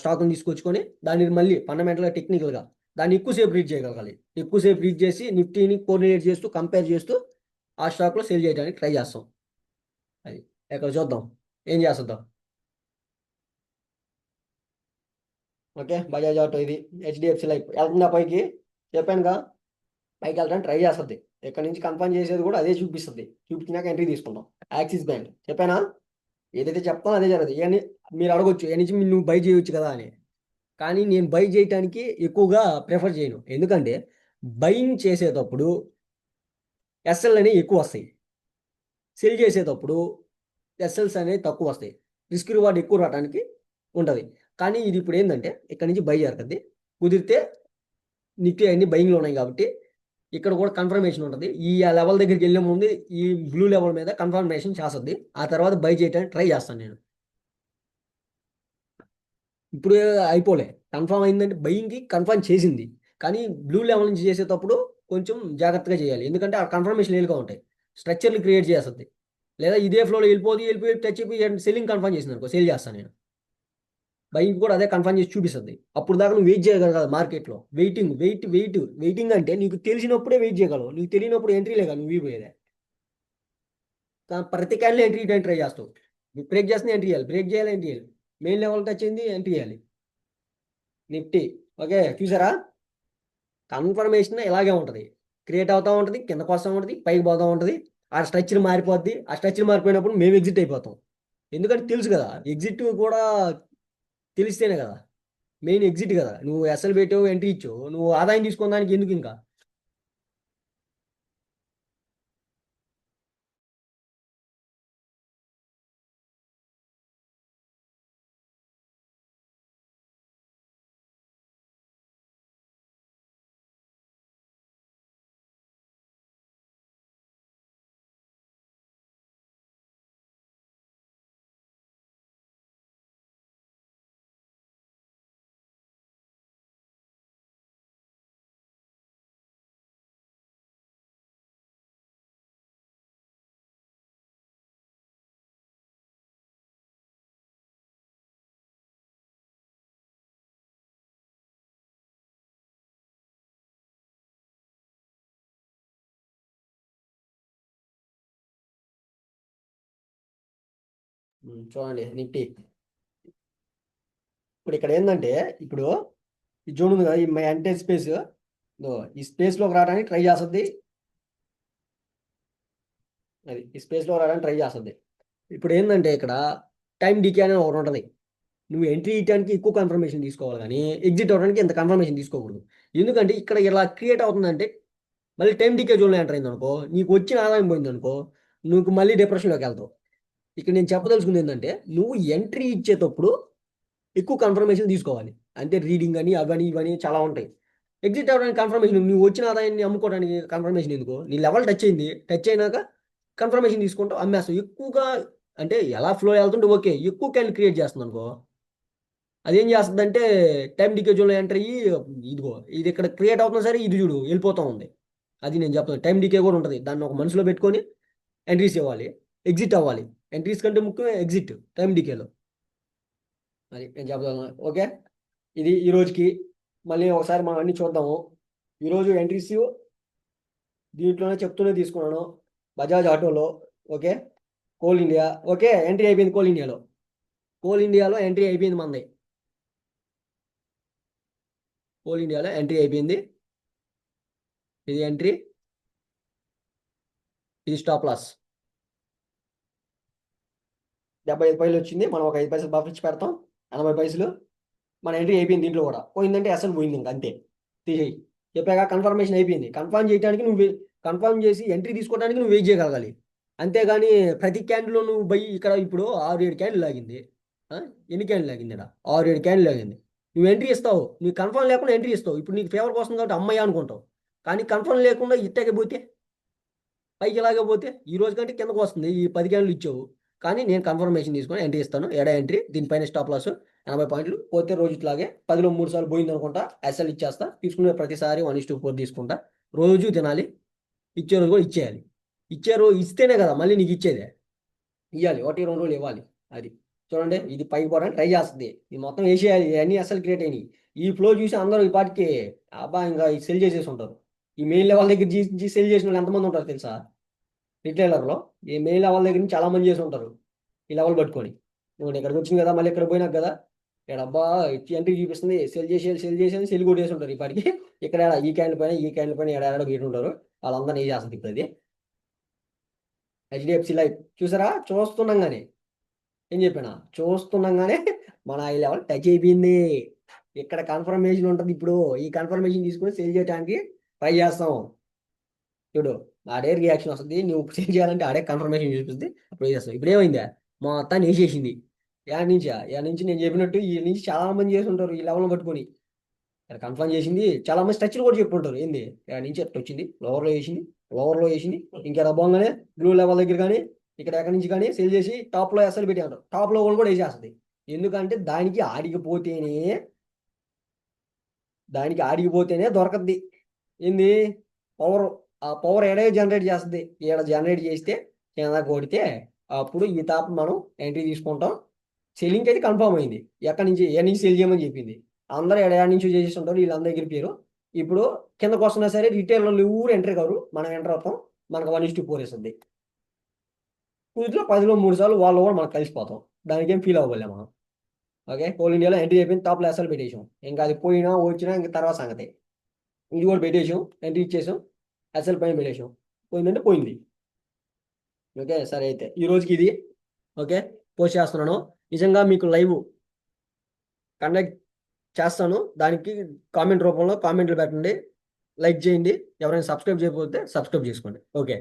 స్టాక్ని తీసుకొచ్చుకొని దాన్ని మళ్ళీ ఫండమెంటల్గా టెక్నికల్గా దాన్ని ఎక్కువసేపు రీడ్ చేయగలగాలి. ఎక్కువసేపు రీడ్ చేసి నిఫ్టీని కోఆర్డినేట్ చేస్తూ కంపేర్ చేస్తూ ఆ స్టాక్లో సేల్ చేయడానికి ట్రై చేస్తాం. అది ఎక్కడ చూద్దాం ఏం చేస్తుందాం. ఓకే, బజాజ్ ఆటో ఇది, హెచ్డిఎఫ్సి లైఫ్ వెళ్తుందా పైకి, చెప్పానుగా పైకి వెళ్ళడానికి ట్రై చేస్తుంది. ఇక్కడ నుంచి కన్ఫర్మ్ చేసేది కూడా అదే చూపిస్తుంది, చూపించినాక ఎంట్రీ తీసుకుందాం. యాక్సిస్ బ్యాంక్ చెప్పానా, ఏదైతే చెప్తానో అదే జరగదు. ఇవన్నీ మీరు అడగొచ్చు ఏ నుంచి నువ్వు బై చేయొచ్చు కదా అని, కానీ నేను బై చేయడానికి ఎక్కువగా ప్రిఫర్ చేయను. ఎందుకంటే బయింగ్ చేసేటప్పుడు ఎస్ఎల్ అనేవి ఎక్కువ వస్తాయి, సెల్ చేసేటప్పుడు ఎస్ఎల్స్ అనేవి తక్కువ వస్తాయి, రిస్క్ రివార్డ్ ఎక్కువ రావడానికి ఉంటుంది. కానీ ఇది ఇప్పుడు ఏంటంటే ఇక్కడ నుంచి బై జరుగుతుంది. కుదిరితే నిఫ్టీ అన్ని బయింగ్లో ఉన్నాయి కాబట్టి ఇక్కడ కూడా కన్ఫర్మేషన్ ఉంటుంది. ఈ లెవెల్ దగ్గరికి వెళ్ళే ముందు ఈ బ్లూ లెవెల్ మీద కన్ఫర్మేషన్ చేస్తుంది, ఆ తర్వాత బై చేయడానికి ట్రై చేస్తాను నేను. ఇప్పుడు అయిపోలే, కన్ఫర్మ్ అయిందంటే బయింగ్కి కన్ఫర్మ్ చేసింది, కానీ బ్లూ లెవెల్ నుంచి చేసేటప్పుడు కొంచెం జాగ్రత్తగా చేయాలి. ఎందుకంటే ఆ కన్ఫర్మేషన్ లేలుగా ఉంటాయి, స్ట్రక్చర్లు క్రియేట్ చేస్తుంది. లేదా ఇదే ఫ్లోలో వెళ్ళిపోయి టచ్ అయిపోయి సెల్లింగ్ కన్ఫర్మ్ చేసింది అనుకో సేల్ చేస్తాను నేను. బయింగ్ కూడా అదే కన్ఫర్మ్ చేసి చూపిస్తుంది. అప్పుడు దాకా నువ్వు వెయిట్ చేయగలగాలి మార్కెట్లో. వెయిటింగ్ అంటే నీకు తెలిసినప్పుడే వెయిట్ చేయగలవు, నీకు తెలియనప్పుడు ఎంట్రీ లేక నువ్వు ఇవ్వబోయేదే. ప్రతి క్యాన్లో ఎంట్రీ చేయడానికి ట్రై చేస్తావు. బ్రేక్ చేస్తే ఎంట్రీ చేయాలి, బ్రేక్ చేయాలి ఎంట్రీ చేయాలి, మెయిన్ లెవెల్ టచ్ అయింది ఎంట్రీ చేయాలి. నిఫ్టీ ఓకే, చూసారా కన్ఫర్మేషన్ ఇలాగే ఉంటుంది, క్రియేట్ అవుతూ ఉంటుంది, కిందకు వస్తూ ఉంటుంది, పైకి పోతూ ఉంటుంది. ఆ స్ట్రక్చర్ మారిపోద్ది, ఆ స్ట్రక్చర్ మారిపోయినప్పుడు మేము ఎగ్జిట్ అయిపోతాం. ఎందుకంటే తెలుసు కదా, ఎగ్జిట్ కూడా తెలిస్తేనే కదా, మెయిన్ ఎగ్జిట్ కదా. నువ్వు ఎస్ఎల్ పెట్టావు, ఎంట్రీ ఇచ్చావు, నువ్వు ఆదాయం తీసుకోవడానికి ఎందుకు ఇంకా. చూడండి నిఫ్టీ. ఇప్పుడు ఇక్కడ ఏంటంటే, ఇప్పుడు ఈ జోన్ ఉంది కదా, ఈ అంటే స్పేస్, ఈ స్పేస్లోకి రావడానికి ట్రై చేస్తుంది. అది ఈ స్పేస్లో రావడానికి ట్రై చేస్తుంది. ఇప్పుడు ఏంటంటే ఇక్కడ టైం డికే అనేది ఒకటి ఉంటుంది. నువ్వు ఎంట్రీ ఇవ్వడానికి ఎక్కువ కన్ఫర్మేషన్ తీసుకోవాలి, కానీ ఎగ్జిట్ అవ్వడానికి ఎంత కన్ఫర్మేషన్ తీసుకోకూడదు. ఎందుకంటే ఇక్కడ ఇలా క్రియేట్ అవుతుందంటే మళ్ళీ టైం డికే జోన్లో ఎంటర్ అయింది అనుకో, నీకు వచ్చిన ఆదాయం పోయింది అనుకో, నువ్వు మళ్ళీ డిప్రెషన్లోకి వెళ్తావు. ఇక్కడ నేను చెప్పదలుచుకుంది ఏంటంటే, నువ్వు ఎంట్రీ ఇచ్చేటప్పుడు ఎక్కువ కన్ఫర్మేషన్ తీసుకోవాలి. అంటే రీడింగ్ అని అవని ఇవని చాలా ఉంటాయి. ఎగ్జిట్ అవ్వడానికి కన్ఫర్మేషన్, నువ్వు వచ్చిన ఆదాయాన్ని అమ్ముకోవడానికి కన్ఫర్మేషన్ ఎందుకు? నీ లెవెల్ టచ్ అయింది, టచ్ అయినాక కన్ఫర్మేషన్ తీసుకుంటావు, అమ్మేస్తావు. ఎక్కువగా అంటే ఎలా ఫ్లో వెళ్తుంటే ఓకే, ఎక్కువ క్యాండిల్ క్రియేట్ చేస్తుంది అనుకో, అదేం చేస్తుందంటే టైం డికే జోన్లో ఎంటర్ అయ్యి, ఇదిగో ఇది ఇక్కడ క్రియేట్ అవుతున్నా సరే ఇది చూడు వెళ్ళిపోతూ ఉంది. అది నేను చెప్తాను, టైం డికే కూడా ఉంటుంది. దాన్ని ఒక మనసులో పెట్టుకొని ఎంట్రీస్ ఇవ్వాలి, ఎగ్జిట్ అవ్వాలి. ఎంట్రీస్ కంటే ముఖ్యం ఎగ్జిట్ టైం డికేలో. అది నేను చెప్తాను. ఓకే, ఇది ఈ రోజుకి. మళ్ళీ ఒకసారి మనం అన్ని చూద్దాము. ఈరోజు ఎంట్రీస్ దీంట్లోనే చెప్తూనే తీసుకున్నాను. బజాజ్ ఆటోలో, okay, coal India, okay, entry అయిపోయింది. కోల్ ఇండియాలో ఎంట్రీ అయిపోయింది మనది. కోల్ ఇండియాలో ఎంట్రీ అయిపోయింది. ఇది ఎంట్రీ, ఇది స్టాప్ లాస్. 75 పైసలు వచ్చింది. మనం ఒక 5 పైసలు బఫర్ ఇచ్చి పెడతాం, 80 పైసలు. మన ఎంట్రీ అయిపోయింది. దీంట్లో కూడా పోయిందంటే అసలు పోయింది, ఇంకా అంతే, తీసేయి. చెప్పాక కన్ఫర్మేషన్ అయిపోయింది. కన్ఫర్మ్ చేయడానికి నువ్వు కన్ఫర్మ్ చేసి ఎంట్రీ తీసుకోవడానికి నువ్వు వెయిట్ చేయగలగాలి. అంతేగాని ప్రతి క్యాండిల్లో నువ్వు ఇక్కడ ఇప్పుడు 6-7 క్యాండిల్ లాగింది. ఎన్ని క్యాండిల్ లాగింది? ఇక్కడ 6-7 క్యాండిల్ లాగింది. నువ్వు ఎంట్రీ ఇస్తావు, నీకు కన్ఫర్మ్ లేకుండా ఎంట్రీ ఇస్తావు. ఇప్పుడు నీకు ఫేవర్ కోసం కాబట్టి అమ్మాయి అనుకుంటావు, కానీ కన్ఫర్మ్ లేకుండా ఇట్టకే పోతే, పైకి ఇలాగపోతే ఈ రోజు కంటే కిందకు వస్తుంది. ఈ 10 క్యాండిల్ ఇచ్చావు, కానీ నేను కన్ఫర్మేషన్ తీసుకొని ఎంట్రీ ఇస్తాను. ఎంట్రీ, దీనిపైన స్టాప్ లాస్ 80 పాయింట్లు. పోతే రోజు ఇట్లాగే 10లో 3 సార్లు పోయింది అనుకుంటా, ఎస్ఎల్ ఇచ్చేస్తా. తీసుకునే ప్రతిసారి 1:4 తీసుకుంటా. రోజు తినాలి, ఇచ్చే రోజు కూడా ఇచ్చేయాలి. ఇచ్చే రోజు ఇస్తేనే కదా మళ్ళీ నీకు ఇచ్చేదే. ఇవ్వాలి, 1-2 రోజులు ఇవ్వాలి. అది చూడండి, ఇది పైకి పోవడానికి ట్రై చేస్తుంది. ఇది మొత్తం వేసేయాలి. అన్ని అసలు క్రియేట్ అయినాయి. ఈ ఫ్లో చూసి అందరూ ఈ పాటికి అబ్బా ఇంకా సెల్ చేసేసి ఉంటారు. ఈ మెయిన్ లెవెల్ దగ్గర సెల్ చేసిన వాళ్ళు ఎంతమంది ఉంటారు తెలుసా? రిటైలర్లో ఈ మెయిన్ లెవెల్ దగ్గర నుంచి చాలా మంది చేసి ఉంటారు ఈ లెవెల్ పట్టుకొని. ఇప్పుడు ఇక్కడికి వచ్చింది కదా, మళ్ళీ ఇక్కడ పోయినాక కదా ఇక్కడ అబ్బా ఎంట్రీ చూపిస్తుంది, సెల్ చేసేది సెల్ కొట్టేసి ఉంటారు ఈ పాటికి. ఇక్కడ ఈ క్యాండిల్ పైన ఏడాడో గీటు ఉంటారు. వాళ్ళందరినీ ఏం చేస్తుంది ఇప్పుడు? అది హెచ్డిఎఫ్సి లైఫ్ చూసారా? చూస్తున్నాగానే ఏం చెప్పినా, చూస్తున్నాగానే మన ఈ లెవెల్ టచ్ అయిపోయింది. ఇక్కడ కన్ఫర్మేషన్ ఉంటుంది. ఇప్పుడు ఈ కన్ఫర్మేషన్ తీసుకొని సేల్ చేయడానికి ట్రై చేస్తాం. చూడు, ఆడే రియాక్షన్ వస్తుంది. నువ్వు సేల్ చేయాలంటే ఆడే కన్ఫర్మేషన్ చూపిస్తుంది, అప్పుడు చేస్తాం. ఇప్పుడు ఏమైందా, మొత్తాన్ని వేసేసింది. యాడ్ నుంచి నేను చెప్పినట్టు ఈ నుంచి చాలా మంది చేసి ఉంటారు ఈ లెవెల్ పట్టుకొని. ఇక్కడ కన్ఫర్మ్ చేసింది. చాలా మంది స్ట్రక్చర్ కూడా చెప్పుంటారు. ఏంది ఇక్కడ నుంచి ఎట్లా వచ్చింది, లోవర్లో వేసింది, ఇంకా పోగానే బ్లూ లెవెల్ దగ్గర కానీ ఇక్కడ ఎక్కడి నుంచి కానీ సేల్ చేసి టాప్లో అసలు పెట్టి అంటారు. టాప్లో కూడా వేసేస్తుంది. ఎందుకంటే దానికి ఆడిగిపోతేనే దొరకద్ది. ఏంది పవర్, ఆ పవర్ ఎడే జనరేట్ చేస్తుంది. ఈడ జనరేట్ చేస్తే కింద కొడితే అప్పుడు ఈ టాప్ మనం ఎంట్రీ తీసుకుంటాం. సెల్లింగ్ అయితే కన్ఫర్మ్ అయింది. ఎక్కడి నుంచి సెల్ చేయమని చెప్పింది. అందరూ ఎడ నుంచి చేసి ఉంటారు, వీళ్ళందరూ ఎగిరిపోయారు. ఇప్పుడు కిందకు వస్తున్నా సరే రిటైల్లో ఊరు ఎంట్రీ కారు, మనం ఎంటర్ అవుతాం. మనకు 1:4 వేస్తుంది. వీటిలో 10లో 3 సార్లు వాళ్ళు కూడా మనకు కలిసిపోతాం. దానికి ఏం ఫీల్ అవ్వలే మనం. ఓకే, కోల్ ఇండియాలో ఎంట్రీ అయిపోయింది. టాప్లో అసలు పెట్టేసాం. ఇంకా అది పోయినా వచ్చినా ఇంకా తర్వాత సంగతి. ఇది కూడా పెట్టేసాం, ఎంట్రీ ఇచ్చేసాం, అసలు పైన పెట్టేసాం. పోయిందంటే పోయింది. ఓకే, సరే అయితే ఈ రోజుకి ఇది. ఓకే, పోస్ట్ చేస్తున్నాను. నిజంగా మీకు లైవ్ కండక్ట్ చేస్తాను. దానికి కామెంట్ రూపంలో కామెంట్లు పెట్టండి, లైక్ చేయండి. ఎవరైనా సబ్స్క్రైబ్ చేయకపోతే సబ్స్క్రైబ్ చేసుకోండి. ఓకే.